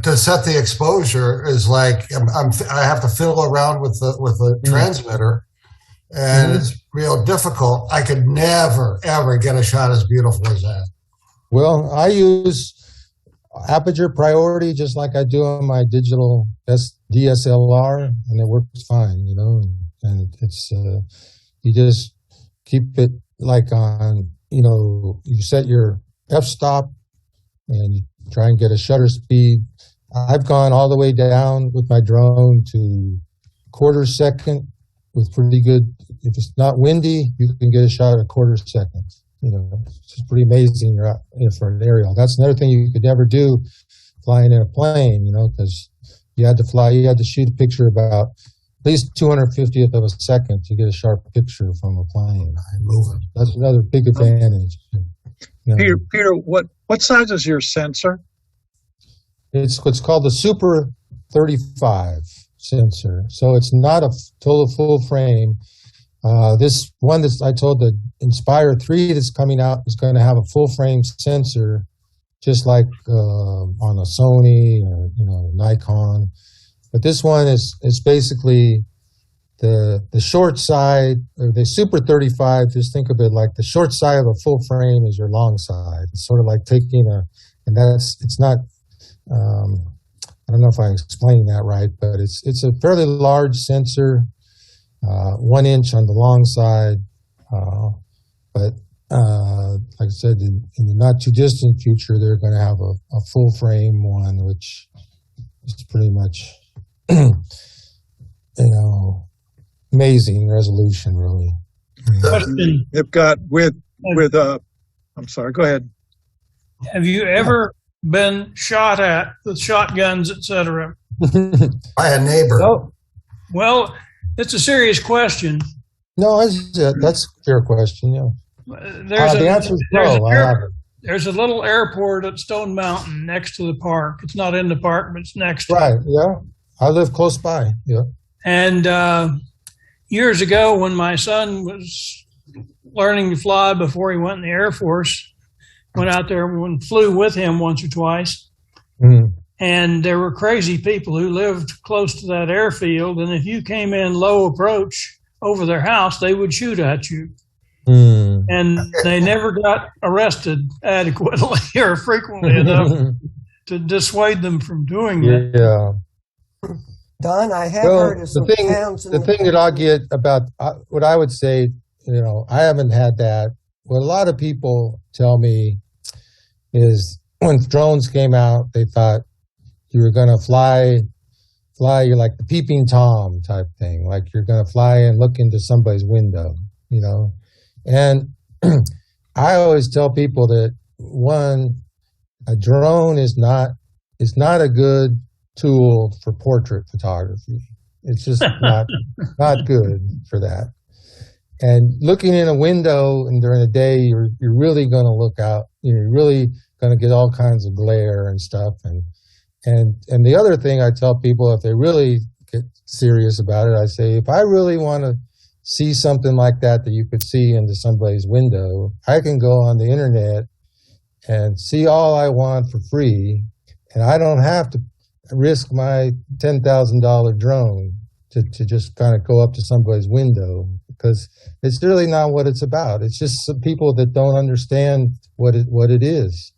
to set the exposure is like I have to fiddle around with the transmitter, and it's real difficult. I could never, ever get a shot as beautiful as that. Well, I use aperture priority just like I do on my digital DSLR, and it works fine, and it's, you just keep it like on, you set your f-stop and you try and get a shutter speed. I've gone all the way down with my drone to quarter second with pretty good. If it's not windy, you can get a shot at a quarter second. It's just pretty amazing for an aerial. That's another thing you could never do flying in a plane, because you had to shoot a picture about at least 250th of a second to get a sharp picture from a plane. That's another big advantage. Peter, what size is your sensor? It's what's called the Super 35 sensor. So it's not a total full frame. This one that I told, the Inspire 3 that's coming out, is going to have a full frame sensor, just like on a Sony or Nikon. But this one is basically the short side, or the Super 35. Just think of it like the short side of a full frame is your long side. It's sort of like taking it's not. I don't know if I'm explaining that right, but it's a fairly large sensor. 1 inch on the long side, but like I said, in the not too distant future, they're going to have a full frame one, which is pretty much, amazing resolution, really. They've got I'm sorry, go ahead. Have you ever been shot at with shotguns, etc.? By a neighbor. No. Well, it's a serious question. No, that's a fair question, yeah. The answer is no, I haven't. There's a little airport at Stone Mountain next to the park. It's not in the park, but it's next to it. Right, yeah. I live close by, yeah. And years ago, when my son was learning to fly before he went in the Air Force, went out there and flew with him once or twice. Mm-hmm. And there were crazy people who lived close to that airfield, and if you came in low approach over their house, they would shoot at you. Mm. And they never got arrested adequately or frequently enough to dissuade them from doing that. Yeah. Don, I have heard of some towns. The thing that I'll get about what I would say, I haven't had that. What a lot of people tell me is when drones came out, they thought you were going to fly, you're like the peeping Tom type thing. Like you're going to fly and look into somebody's window, And I always tell people that, one, a drone is not a good tool for portrait photography. It's just not good for that. And looking in a window and during the day, you're really going to look out. You're really going to get all kinds of glare and stuff. And the other thing I tell people, if they really get serious about it, I say, if I really want to see something like that you could see into somebody's window, I can go on the internet and see all I want for free, and I don't have to risk my $10,000 drone to just kind of go up to somebody's window, because it's really not what it's about. It's just some people that don't understand what it is.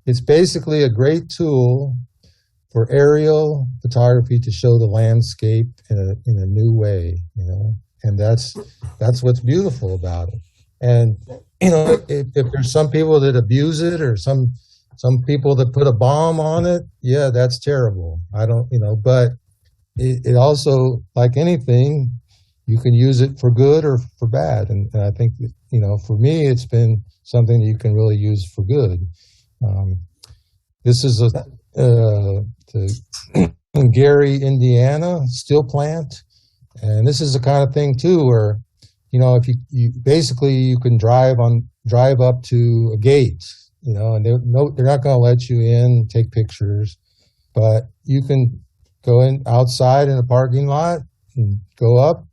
It's basically a great tool for aerial photography to show the landscape in a new way, and that's what's beautiful about it. And if there's some people that abuse it, or some people that put a bomb on it, yeah, that's terrible. I don't, but it also, like anything, you can use it for good or for bad. And I think that, for me, it's been something that you can really use for good. This is the Gary, Indiana steel plant, and this is the kind of thing too where, if you basically you can drive up to a gate, and they're not going to let you in and take pictures, but you can go in outside in a parking lot and go up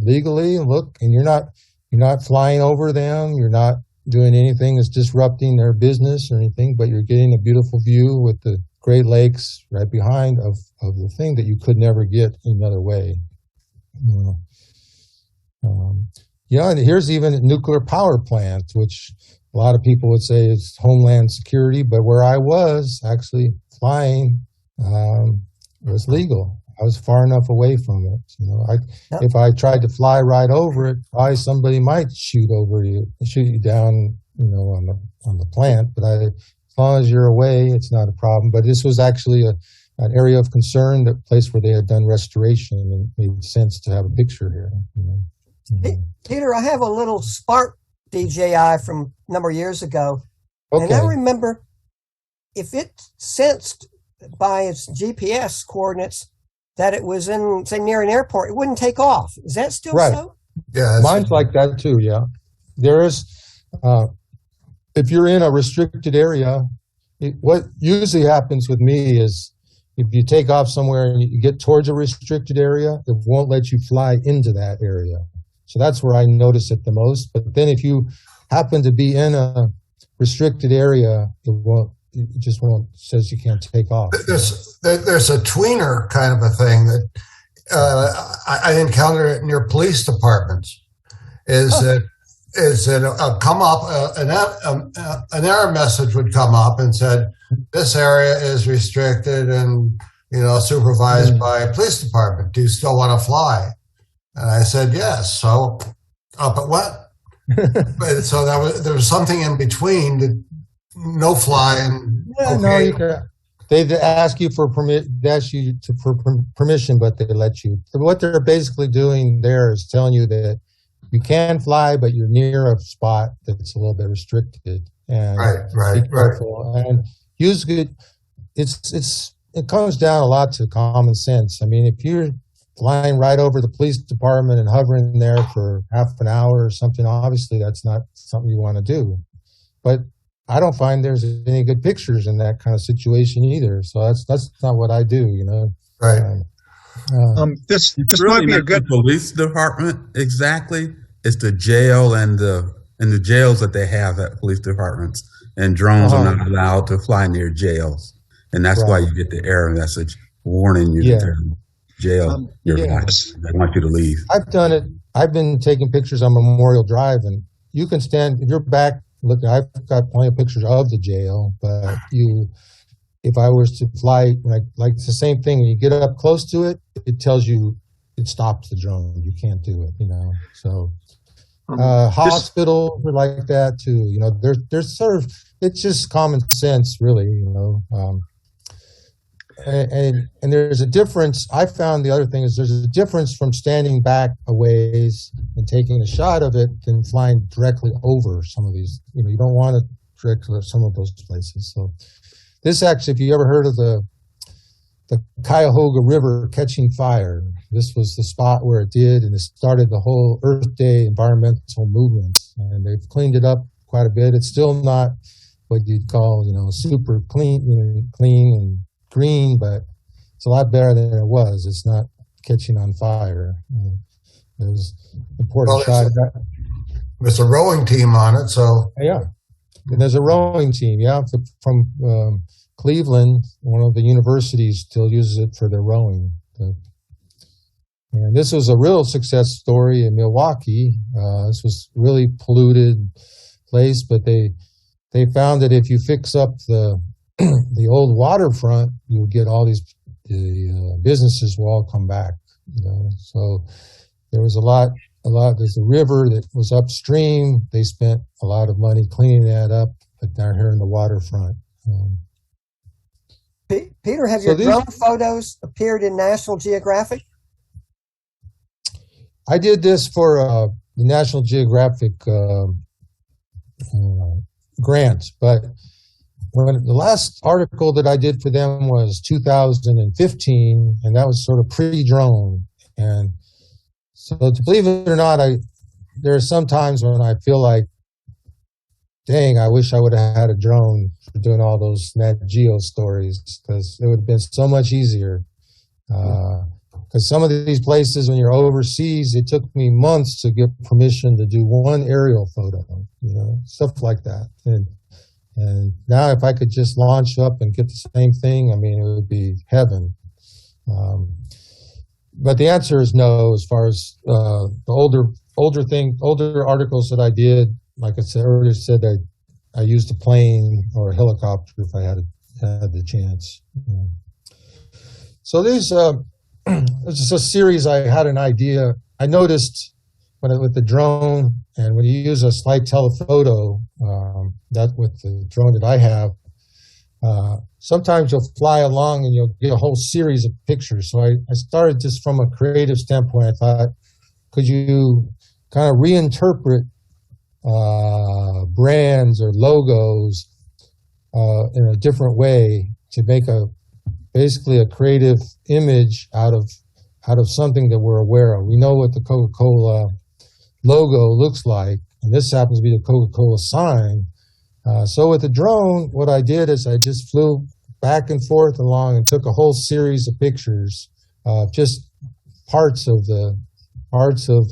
legally and look, and you're not flying over them, you're not doing anything that's disrupting their business or anything, but you're getting a beautiful view with the Great Lakes right behind of the thing that you could never get another way. And here's even a nuclear power plant, which a lot of people would say is homeland security, but where I was actually flying was legal. I was far enough away from it. If I tried to fly right over it, probably somebody might shoot you down, on the plant. But as long as you're away, it's not a problem. But this was actually an area of concern, the place where they had done restoration, and it made sense to have a picture here. Peter, I have a little Spark DJI from a number of years ago, and I remember if it sensed by its GPS coordinates that it was in, say, near an airport, it wouldn't take off. Is that still so? Yeah, mine's like that too. Yeah, there is. If you're in a restricted area, what usually happens with me is if you take off somewhere and you get towards a restricted area, it won't let you fly into that area. So that's where I notice it the most. But then if you happen to be in a restricted area, it just won't, says you can't take off. There's a tweener kind of a thing that I encountered it near police departments. Is that come up, an error message would come up and said, this area is restricted and, supervised by a police department. Do you still want to fly? And I said, yes. So up at what? So there was something in between that no flying. Yeah, okay. No, they ask you for permission, but they let you. What they're basically doing there is telling you that you can fly, but you're near a spot that's a little bit restricted. And right. And use good. It comes down a lot to common sense. I mean, if you're flying right over the police department and hovering there for half an hour or something, obviously that's not something you want to do. But I don't find there's any good pictures in that kind of situation either. So that's not what I do, Right. This really might be a good police department. Exactly, it's the jail and the jails that they have at police departments, and drones are not allowed to fly near jails, and that's why you get the error message warning you that they're in jail. They want you to leave. I've done it. I've been taking pictures on Memorial Drive, and you can stand if you're back. Look, I've got plenty of pictures of the jail, but if I was to fly, like it's the same thing. When you get up close to it, it tells you, it stops the drone. You can't do it, So hospitals are like that too. There's sort of, it's just common sense, really. And there's a difference. I found the other thing is there's a difference from standing back a ways and taking a shot of it than flying directly over some of these. You don't want to directly some of those places. So this actually, if you ever heard of the Cuyahoga River catching fire, this was the spot where it did, and it started the whole Earth Day environmental movement. And they've cleaned it up quite a bit. It's still not what you'd call, super clean and green, but it's a lot better than it was. It's not catching on fire. There's important shot. There's a rowing team on it, so yeah. And there's a rowing team, from Cleveland. One of the universities still uses it for their rowing. And this was a real success story in Milwaukee. This was really polluted place, but they found that if you fix up the old waterfront, you would get all the businesses will all come back. So there was a lot. There's a river that was upstream. They spent a lot of money cleaning that up, but down here in the waterfront. Peter, have your drone photos appeared in National Geographic? I did this for the National Geographic grant, but the last article that I did for them was 2015, and that was sort of pre-drone. And so, to believe it or not, there are some times when I feel like, dang, I wish I would have had a drone for doing all those Nat Geo stories, because it would have been so much easier. Because some of these places, when you're overseas, it took me months to get permission to do one aerial photo, stuff like that. And now if I could just launch up and get the same thing, it would be heaven. But the answer is no, as far as the older older articles that I did, like I said earlier, said I used a plane or a helicopter if I had the chance. So there's just a series. I had an idea. I noticed with the drone, and when you use a slide telephoto, that with the drone that I have, sometimes you'll fly along and you'll get a whole series of pictures. So I started just from a creative standpoint. I thought, could you kind of reinterpret brands or logos in a different way to make basically a creative image out of something that we're aware of. We know what the Coca-Cola logo looks like, and this happens to be the Coca-Cola sign. So with the drone, what I did is I just flew back and forth along and took a whole series of pictures of just parts of the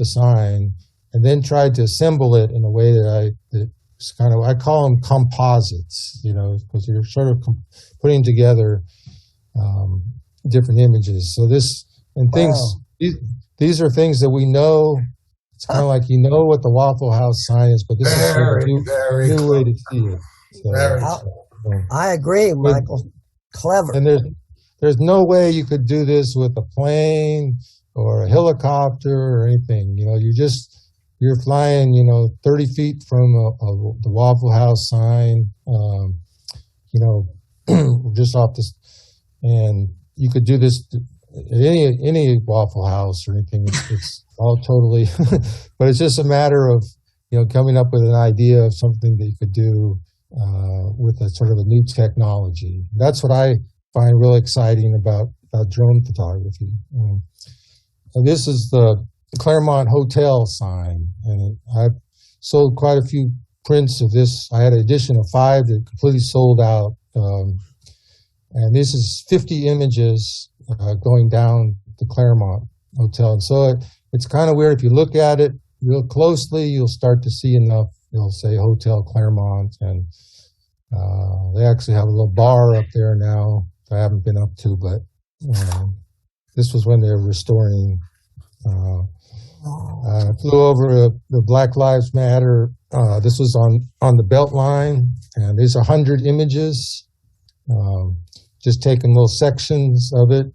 sign, and then tried to assemble it in a way I call them composites, because you're sort of putting together different images. So these are things that we know. It's kind of like what the Waffle House sign is, but this is a new way to see it. So, I agree, Michael. Clever. And there's no way you could do this with a plane or a helicopter or anything. You're flying, 30 feet from the Waffle House sign, just off this, and you could do this at any Waffle House or anything. It's all totally, but it's just a matter of, coming up with an idea of something that you could do with a sort of a new technology. That's what I find really exciting about drone photography. And this is the Claremont Hotel sign, and I've sold quite a few prints of this. I had an edition of 5 that completely sold out, and this is 50 images going down the Claremont Hotel. And so it's kind of weird. If you look at it real closely, you'll start to see enough. It'll say Hotel Claremont, and they actually have a little bar up there now I haven't been up to, but this was when they were restoring. I flew over the Black Lives Matter. This was on the Beltline, and there's 100 images, just taking little sections of it,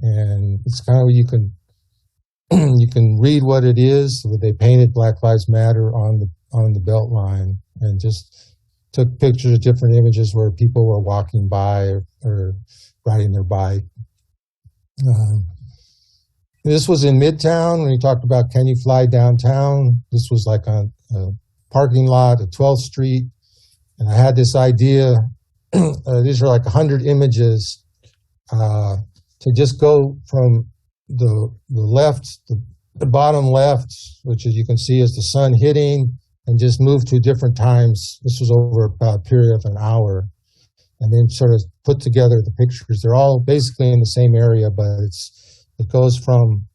and it's kind of you can read what it is. So they painted Black Lives Matter on the Beltline, and just took pictures of different images where people were walking by or riding their bike. This was in Midtown when you talked about can you fly downtown. This was like on a parking lot at 12th Street. And I had this idea, these are like 100 images, to just go from the left, the bottom left, which as you can see is the sun hitting, and just move to different times. This was over about a period of an hour. And then sort of put together the pictures. They're all basically in the same area, but it goes from,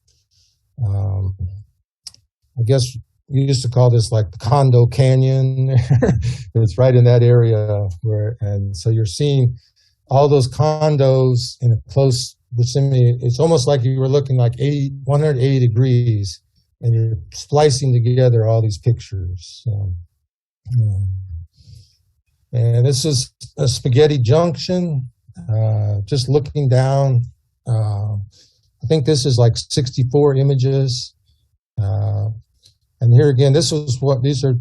I guess we used to call this like the Condo Canyon. It's right in that area and so you're seeing all those condos in a close vicinity. It's almost like you were looking like 180 degrees, and you're splicing together all these pictures. And this is a Spaghetti Junction, just looking down. I think this is like 64 images. And here again, these are,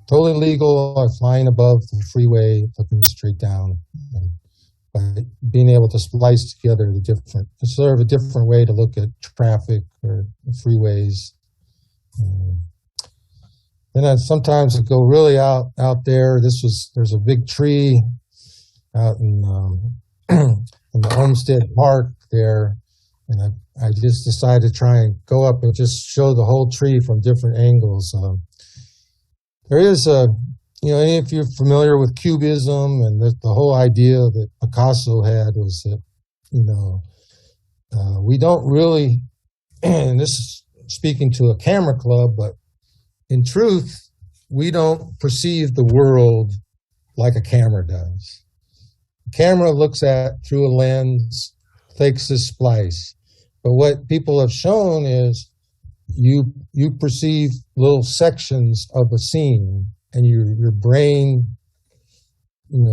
totally legal, flying above the freeway, looking straight down. By being able to splice together it's sort of a different way to look at traffic or freeways. Then sometimes I go really out there. There's a big tree out in the Olmsted Park there, and I just decided to try and go up and just show the whole tree from different angles. There is if you're familiar with Cubism and the whole idea that Picasso had was that, we don't really, and this is speaking to a camera club, but in truth, we don't perceive the world like a camera does. The camera looks at through a lens, takes a splice. But what people have shown is you perceive little sections of a scene, and your brain,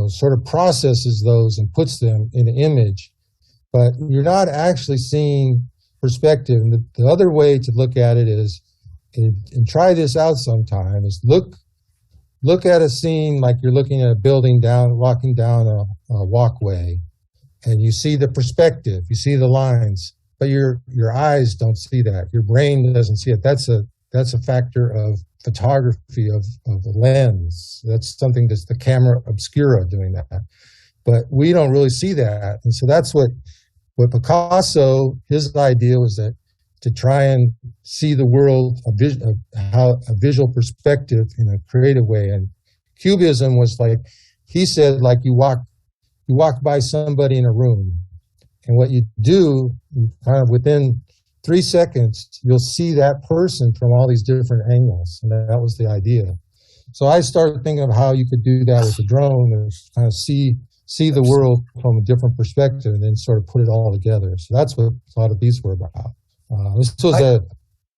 sort of processes those and puts them in an image, but you're not actually seeing perspective. And the other way to look at it is, and try this out sometime, is look at a scene like you're looking at a building walking down a walkway, and you see the perspective, you see the lines, but your eyes don't see that. Your brain doesn't see it. That's a factor of photography of the lens. That's something that's the camera obscura doing that. But we don't really see that. And so that's what Picasso, his idea was that to try and see the world, a visual perspective in a creative way. And Cubism was like, he said, like you walk by somebody in a room, and what you do, kind of within 3 seconds, you'll see that person from all these different angles. And that was the idea. So I started thinking of how you could do that with a drone, and kind of see the world from a different perspective, and then sort of put it all together. So that's what a lot of these were about. This was a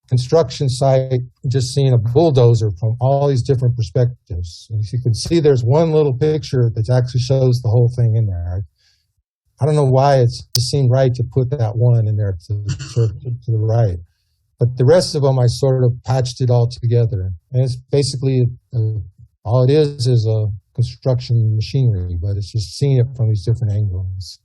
construction site, just seeing a bulldozer from all these different perspectives. And you can see there's one little picture that actually shows the whole thing in there. I don't know why it just seemed right to put that one in there to the right. But the rest of them, I sort of patched it all together. And it's basically, all it is a construction machinery, but it's just seeing it from these different angles.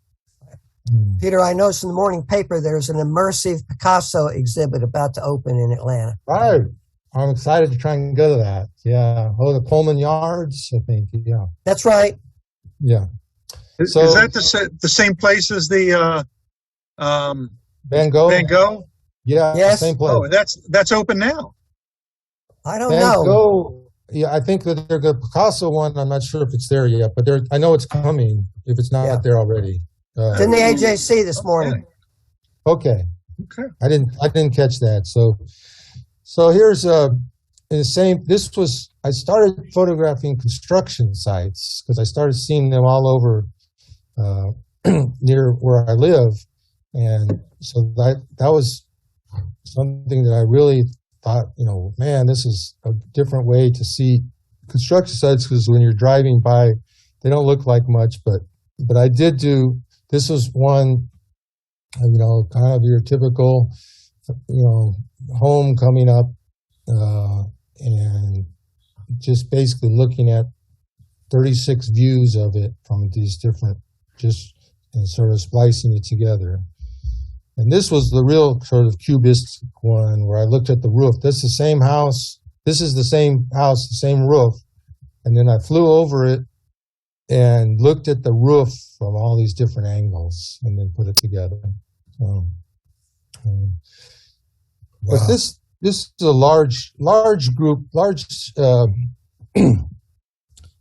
Peter, I noticed in the morning paper there's an immersive Picasso exhibit about to open in Atlanta. Right. I'm excited to try and go to that. Yeah. Oh, the Coleman Yards, I think. Yeah. That's right. Yeah. Is that the same place as the Van Gogh? Van Gogh? Yeah. Yes. Same place. Oh, that's open now. I don't Van know. Gogh, yeah, I think that they're the Picasso one. I'm not sure if it's there yet, but I know it's coming if it's not there already. It's in the AJC this morning. Okay. I didn't catch that. So here's in the same. I started photographing construction sites because I started seeing them all over near where I live, and so that was something that I really thought, man, this is a different way to see construction sites, because when you're driving by, they don't look like much, but I did do. This was one, kind of your typical, home coming up, and just basically looking at 36 views of it from these different, and sort of splicing it together. And this was the real sort of cubist one where I looked at the roof. This is the same house. This is the same house, the same roof. And then I flew over it and looked at the roof from all these different angles and then put it together. But this is a large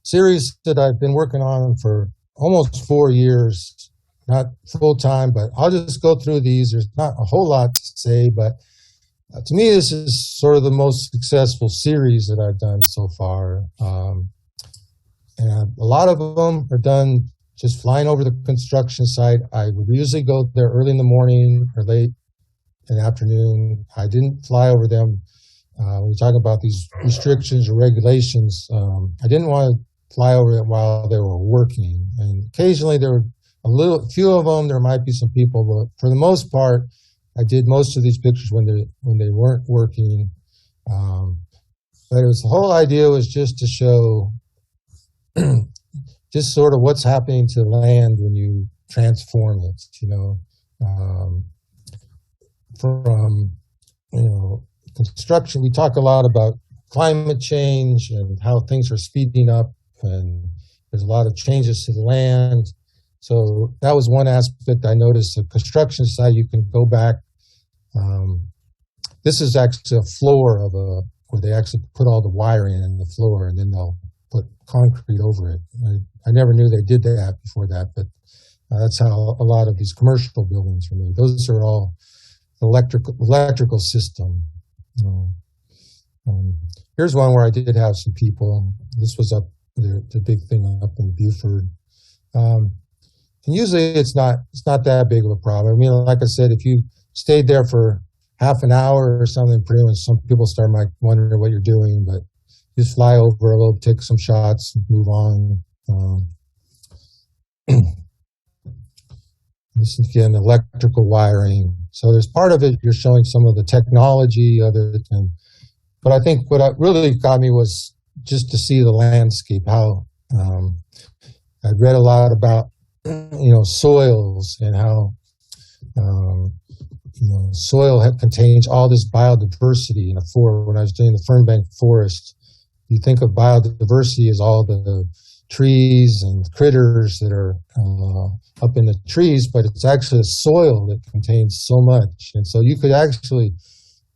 series that I've been working on for almost 4 years, not full time, but I'll just go through these. There's not a whole lot to say, but to me, this is sort of the most successful series that I've done so far. And a lot of them are done just flying over the construction site. I would usually go there early in the morning or late in the afternoon. I didn't fly over them. When we talk about these restrictions or regulations, I didn't want to fly over it while they were working. And occasionally there were a few of them, there might be some people, but for the most part, I did most of these pictures when they weren't working. But the whole idea was just to show just sort of what's happening to land when you transform it, from construction. We talk a lot about climate change and how things are speeding up, and there's a lot of changes to the land. So that was one aspect I noticed. The construction site, you can go back. This is actually a floor where they actually put all the wiring in the floor, and then they'll put concrete over it. I never knew they did that before that, but that's how a lot of these commercial buildings are made. Those are all electrical system. Here's one where I did have some people. This was up the big thing up in Buford. And usually it's not that big of a problem. I mean, like I said, if you stayed there for half an hour or something, pretty much some people start might wondering what you're doing, but just fly over a little, take some shots, and move on. This is again electrical wiring. So there's part of it you're showing some of the technology of it, but I think what really got me was just to see the landscape. How I'd read a lot about soils and how soil contains all this biodiversity in a forest. When I was doing the Fernbank forest, you think of biodiversity as all the trees and critters that are up in the trees, but it's actually the soil that contains so much. And so you could actually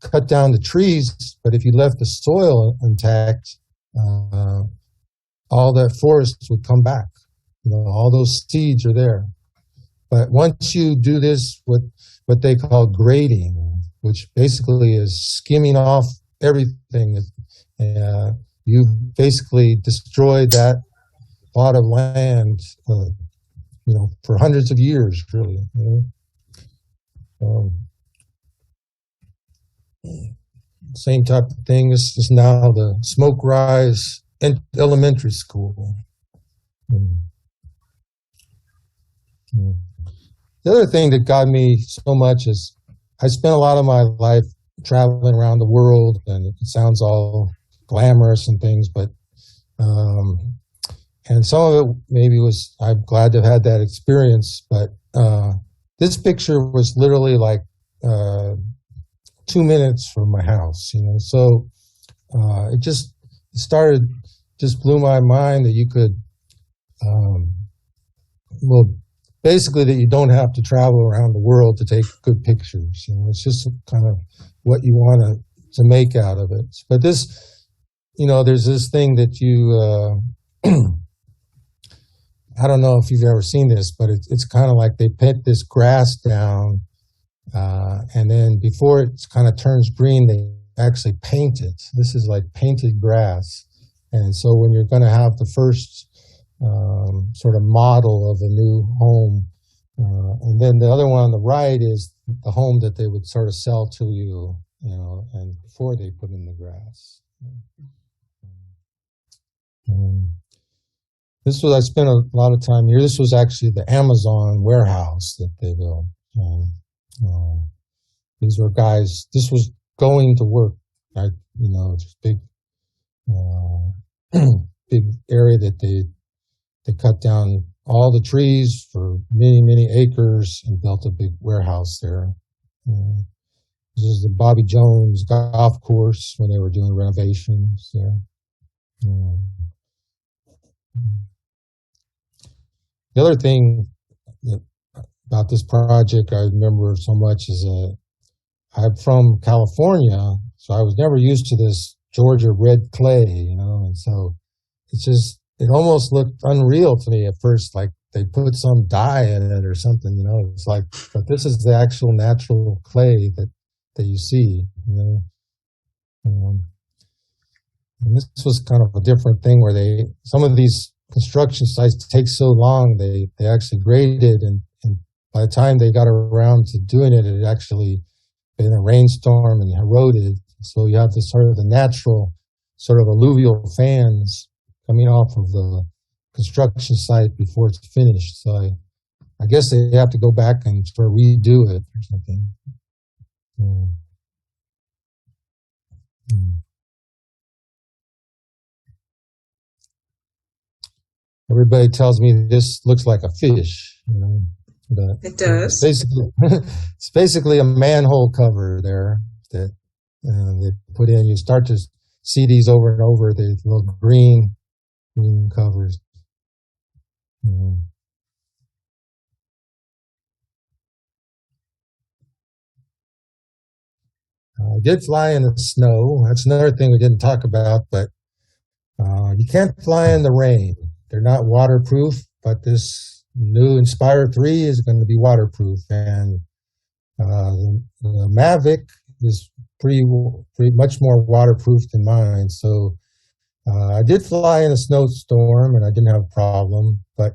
cut down the trees, but if you left the soil intact, all that forest would come back. All those seeds are there. But once you do this with what they call grading, which basically is skimming off everything, you basically destroyed that plot of land, for hundreds of years, really. Same type of thing. This is now the Smoke Rise Elementary School. The other thing that got me so much is I spent a lot of my life traveling around the world, and it sounds all glamorous and things, but and some of it maybe was, I'm glad to have had that experience, but this picture was literally like 2 minutes from my house, so it just blew my mind that you could, basically that you don't have to travel around the world to take good pictures. It's just kind of what you want to make out of it. But this, there's this thing that you, I don't know if you've ever seen this, but it's kind of like they put this grass down, and then before it kind of turns green, they actually paint it. This is like painted grass. And so when you're going to have the first sort of model of a new home, and then the other one on the right is the home that they would sort of sell to you, and before they put in the grass. I spent a lot of time here. This was actually the Amazon warehouse that they built. These were guys, this was going to work, just big, big area that they cut down all the trees for many, many acres and built a big warehouse there. This is the Bobby Jones golf course when they were doing renovations there. The other thing about this project I remember so much is I'm from California, so I was never used to this Georgia red clay, and so it almost looked unreal to me at first, like they put some dye in it or something, it's like, but this is the actual natural clay that you see, and this was kind of a different thing where some of these construction sites take so long, they actually graded, and by the time they got around to doing it, it had actually been a rainstorm and eroded. So you have this sort of the natural sort of alluvial fans coming off of the construction site before it's finished. So I guess they have to go back and sort of redo it or something. Everybody tells me this looks like a fish. But it does. It's basically a manhole cover there that they put in. You start to see these over and over, the little green covers. I did fly in the snow. That's another thing we didn't talk about, but you can't fly in the rain. They're not waterproof, but this new Inspire 3 is going to be waterproof, and the Mavic is pretty much more waterproof than mine. So I did fly in a snowstorm, and I didn't have a problem. But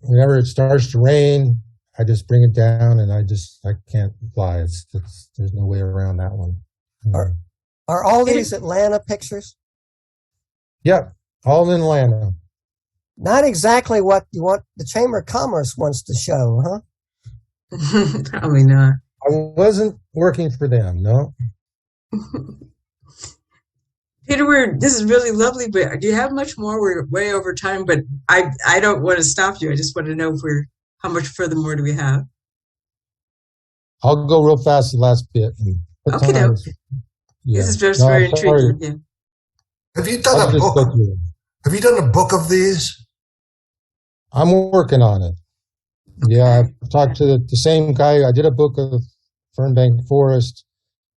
whenever it starts to rain, I just bring it down, and I can't fly. There's no way around that one. Are all these Atlanta pictures? Yep, all in Atlanta. Not exactly what you want the Chamber of Commerce wants to show, huh? Probably not. I wasn't working for them, no. Peter, this is really lovely, but do you have much more? We're way over time, but I don't want to stop you. I just want to know how much further more do we have? I'll go real fast the last bit. Okay, yeah. This is just very intriguing. Yeah. Have you done a book? Have you done a book of these? I'm working on it. Yeah, I've talked to the same guy. I did a book of Fernbank Forest.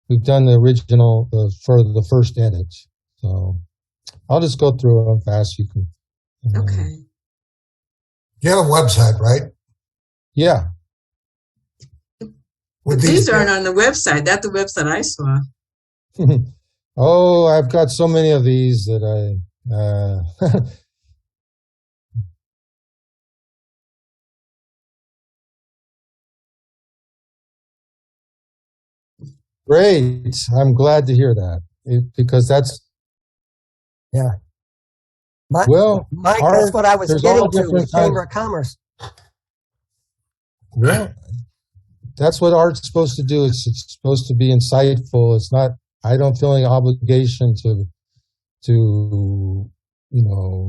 We've done the original for the first edit. So I'll just go through them fast. You can. Okay. You have a website, right? Yeah. These aren't on the website. That's the website I saw. Oh, I've got so many of these that I. Great. I'm glad to hear that because that's. Yeah. Mike, that's what I was getting to with Chamber of Commerce. Well, that's what art's supposed to do. It's supposed to be insightful. It's not. I don't feel any obligation to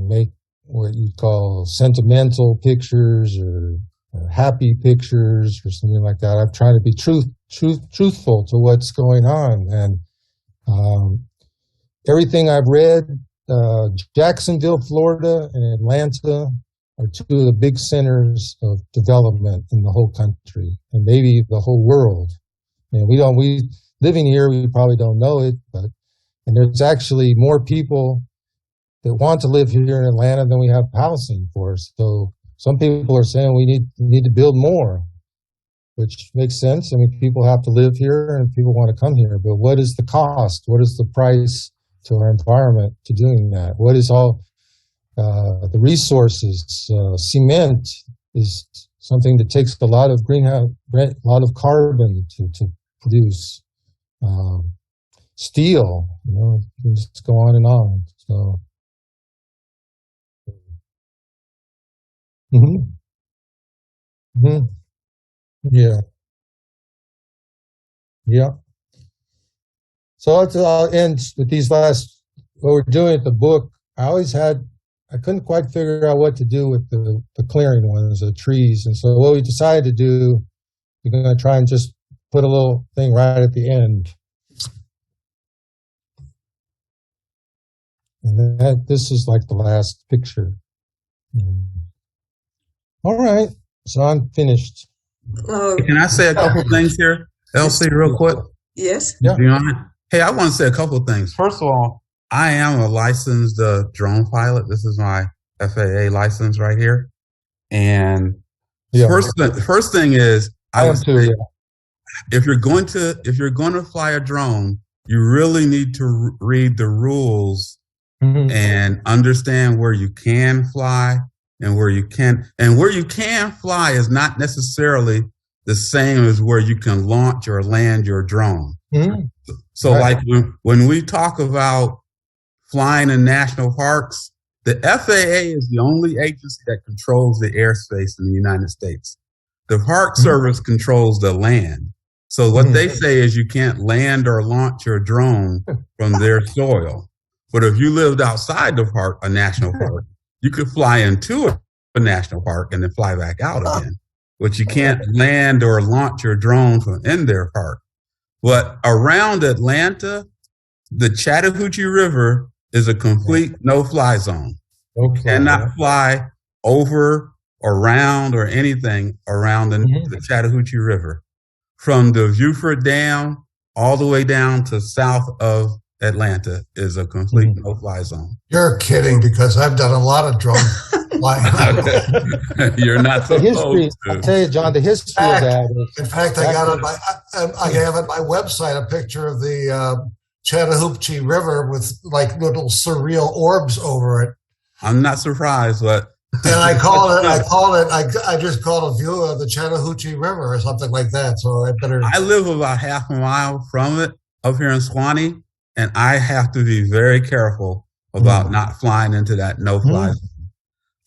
make what you call sentimental pictures or happy pictures or something like that. I'm trying to be truthful to what's going on, and everything I've read. Jacksonville, Florida, and Atlanta are two of the big centers of development in the whole country, and maybe the whole world. And we living here, we probably don't know it, and there's actually more people that want to live here in Atlanta than we have housing for. So some people are saying we need to build more, which makes sense. I mean, people have to live here, and people want to come here. But what is the cost? What is the price to our environment to doing that? What is all the resources? Cement is something that takes a lot of carbon to produce. Steel, you can just go on and on. So, yeah. So I'll end with these what we're doing at the book. I couldn't quite figure out what to do with the clearing ones, the trees. And so what we decided to do, we're going to try and just put a little thing right at the end. And this is like the last picture. All right. So I'm finished. Can I say a couple things here, Elsie, real quick? Yes. Yeah. Hey, I want to say a couple of things. First of all, I am a licensed drone pilot. This is my FAA license right here. And first thing is, I would say, if you're going to fly a drone, you really need to read the rules and understand where you can fly and where you can't. And where you can fly is not necessarily the same as where you can launch or land your drone. So like when we talk about flying in national parks, the FAA is the only agency that controls the airspace in the United States. The Park Service controls the land. So what they say is you can't land or launch your drone from their soil. But if you lived outside the park, a national park, you could fly into a national park and then fly back out again. But you can't land or launch your drone from in their park. But around Atlanta, the Chattahoochee River is a complete no-fly zone. You cannot fly over, around, or anything around the Chattahoochee River. From the Beaufort Dam all the way down to south of Atlanta is a complete no-fly zone. You're kidding, because I've done a lot of drone flying. You're not supposed to. I'll tell you, John, the history of that. In fact, I have on my website a picture of the Chattahoochee River with like little surreal orbs over it. I'm not surprised, but And I just called a view of the Chattahoochee River or something like that. So I live about half a mile from it up here in Swanee, and I have to be very careful about not flying into that no-fly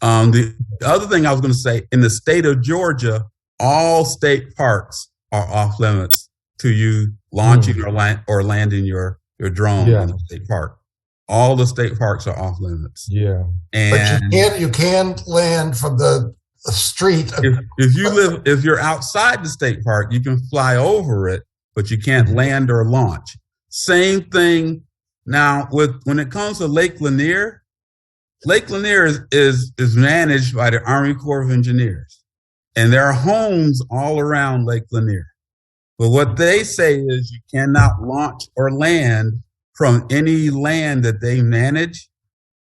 zone. The other thing I was going to say, in the state of Georgia, all state parks are off limits to you launching or landing your drone in the state park. All the state parks are off limits. Yeah, and but you can land from the street. If you're outside the state park, you can fly over it, but you can't land or launch. Same thing now when it comes to Lake Lanier. Lake Lanier is managed by the Army Corps of Engineers, and there are homes all around Lake Lanier. But what they say is you cannot launch or land from any land that they manage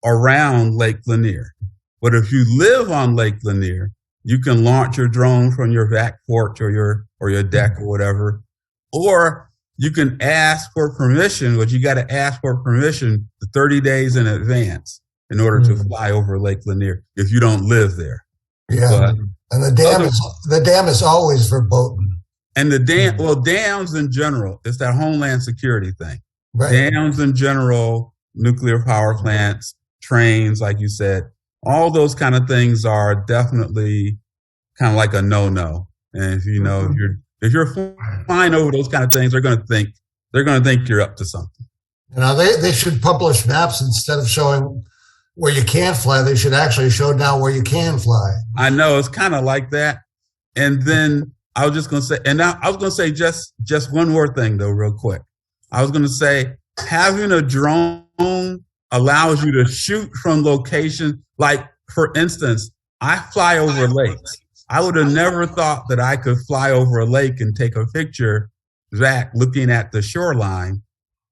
around Lake Lanier. But if you live on Lake Lanier, you can launch your drone from your back porch or your deck or whatever. Or you can ask for permission, but you got to ask for permission 30 days in advance in order to fly over Lake Lanier if you don't live there. Yeah, but and the dam is always verboten. And the dams in general, it's that homeland security thing. Right. Dams in general, nuclear power plants, trains, like you said, all those kind of things are definitely kind of like a no-no. And if you're flying over those kind of things, they're going to think you're up to something. They should publish maps instead of showing where you can't fly. They should actually show now where you can fly. I know, it's kind of like that. And then I was just going to say, and now I was going to say just one more thing though, real quick. I was going to say, having a drone allows you to shoot from locations. Like, for instance, I fly over lakes. I would have never thought that I could fly over a lake and take a picture, Zach, looking at the shoreline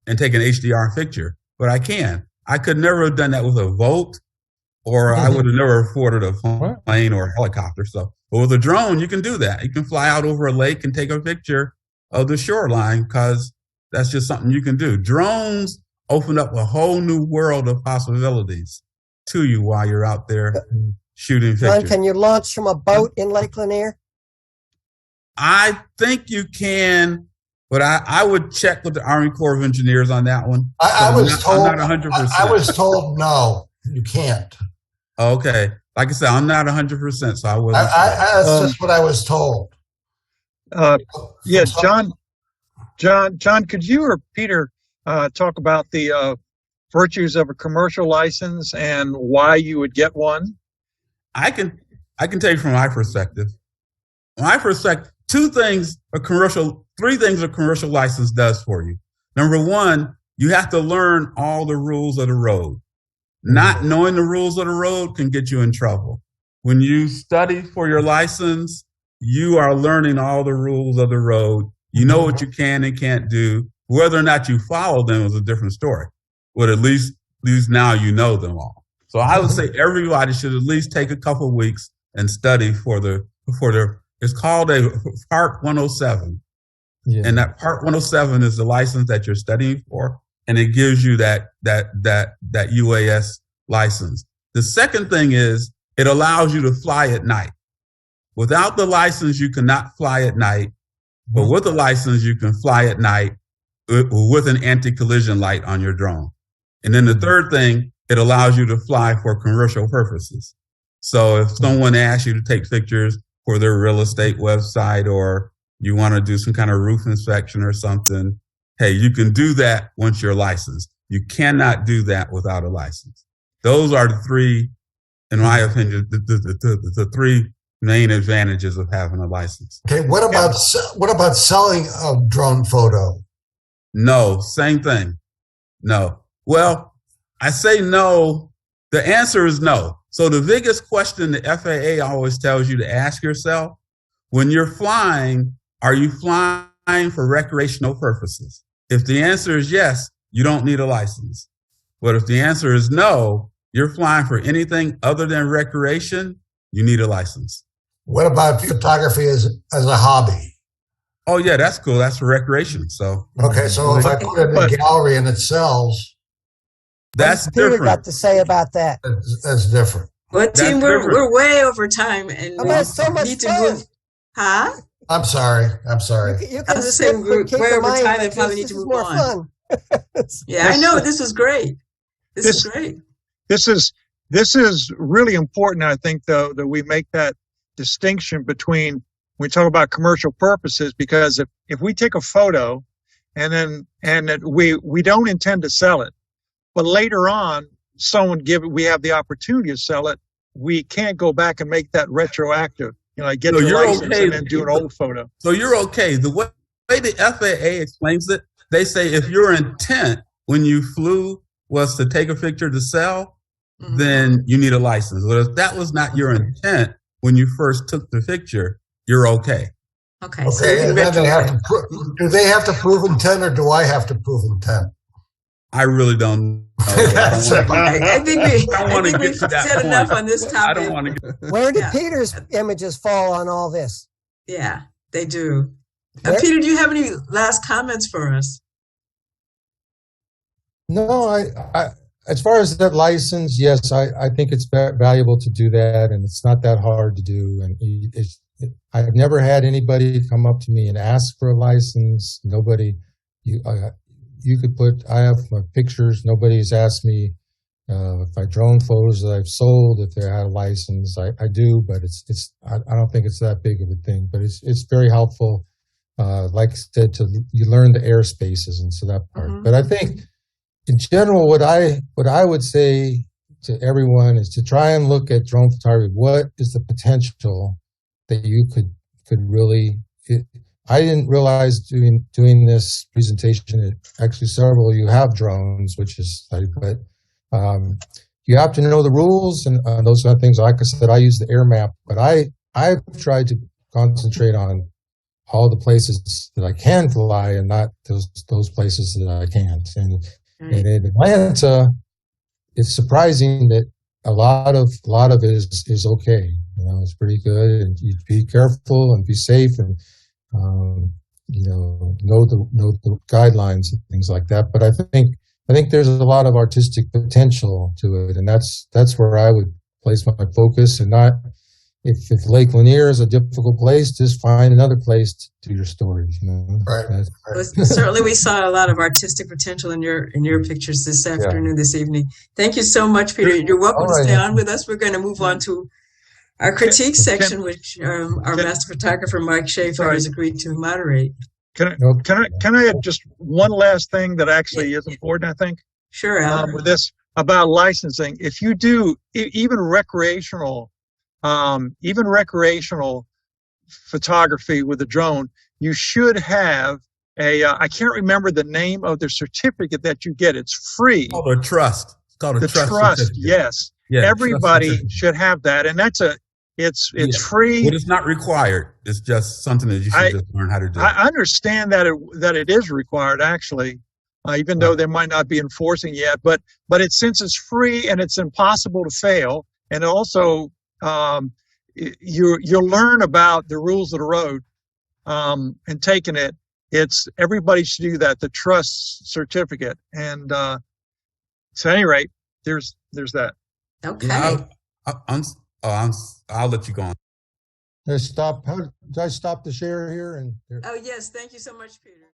and take an HDR picture, but I can. I could never have done that with a Volt, or I would have never afforded a plane or a helicopter. So, but with a drone, you can do that. You can fly out over a lake and take a picture of the shoreline because that's just something you can do. Drones open up a whole new world of possibilities to you while you're out there shooting pictures. John, can you launch from a boat in Lake Lanier? I think you can, but I would check with the Army Corps of Engineers on that one. I'm not 100%. I was told no, you can't. Okay. Like I said, I'm not 100%, so I wasn't. That's just what I was told. Yes, John, could you or Peter talk about the virtues of a commercial license and why you would get one? I can tell you from my perspective. Three things a commercial license does for you. Number one, you have to learn all the rules of the road. Not knowing the rules of the road can get you in trouble. When you study for your license, you are learning all the rules of the road. You know what you can and can't do. Whether or not you follow them is a different story. But at least now you know them all. So I would say everybody should at least take a couple of weeks and study for it's called a Part 107. Yeah. And that Part 107 is the license that you're studying for, and it gives you that UAS license. The second thing is it allows you to fly at night. Without the license, you cannot fly at night, but with the license, you can fly at night with an anti-collision light on your drone. And then the third thing, it allows you to fly for commercial purposes. So if someone asks you to take pictures for their real estate website, or you want to do some kind of roof inspection or something, hey, you can do that once you're licensed. You cannot do that without a license. Those are the three, in my opinion, the three main advantages of having a license. Okay, what about selling a drone photo? No, same thing. No. Well, I say no. The answer is no. So the biggest question the FAA always tells you to ask yourself, when you're flying, are you flying for recreational purposes? If the answer is yes, you don't need a license. But if the answer is no, you're flying for anything other than recreation, you need a license. What about photography as a hobby? Oh yeah, that's cool. That's for recreation. So okay, so if I put it in a gallery and it sells, that's Peter different. Got to say about that? That's different. Well, team, we're way over time, and I've had so much need to fun. move. Huh? I'm sorry. You can I was just saying we're way over time and probably need to move more on. Fun. Yeah, I know. This was great. This is great. This is really important, I think, though, that we make that distinction between when we talk about commercial purposes, because if we take a photo and we don't intend to sell it, but later on we have the opportunity to sell it, we can't go back and make that retroactive. Get the license and then do an old photo. So you're okay. The way the FAA explains it, they say if your intent when you flew was to take a picture to sell, then you need a license. But if that was not your intent when you first took the picture, you're okay. Okay. Okay, and then do they have to prove intent, or do I have to prove intent? I really don't know. I think we've said enough on this topic. I don't want to. Where did Peter's images fall on all this? Yeah, they do. Peter, do you have any last comments for us? No, I as far as that license, yes, I think it's valuable to do that, and it's not that hard to do. And I've never had anybody come up to me and ask for a license. Nobody, you could put, I have my pictures. Nobody's asked me if I drone photos that I've sold, if they had a license. I do, but I don't think it's that big of a thing. But it's very helpful. Like I said, you learn the airspaces and so that part. But I think, in general, what I would say to everyone is to try and look at drone photography. What is the potential that you could really? I didn't realize doing this presentation that actually several of you have drones, which is, but you have to know the rules and those kind of things. Like I said, I use the air map, but I've tried to concentrate on all the places that I can fly and not those places that I can't. And in Atlanta, it's surprising that a lot of it is okay. It's pretty good, and you be careful and be safe, and know the guidelines and things like that. But I think there's a lot of artistic potential to it, and that's where I would place my focus, and not if Lake Lanier is a difficult place, just find another place to do your stories. Right. Well, certainly, we saw a lot of artistic potential in your pictures this afternoon, this evening. Thank you so much, Peter. You're welcome to stay on with us. We're going to move on to our critique section, which our master photographer Mike Schaefer has agreed to moderate. Can I add just one last thing that actually is important? I think. Sure, Alan. With this about licensing, if you do even recreational photography with a drone, you should have I can't remember the name of the certificate that you get. It's free. Oh, the trust. It's called a trust. Yes. Yeah, everybody should have that, and it's free. But it's not required. It's just something that you should just learn how to do. I understand that it is required, actually, even though they might not be enforcing yet. But since it's free and it's impossible to fail, and also you'll learn about the rules of the road, and taking it. Everybody should do that. The trust certificate, and so at any rate, there's that. Okay. I'll let you go on. Did I stop the share here? Oh yes, thank you so much, Peter.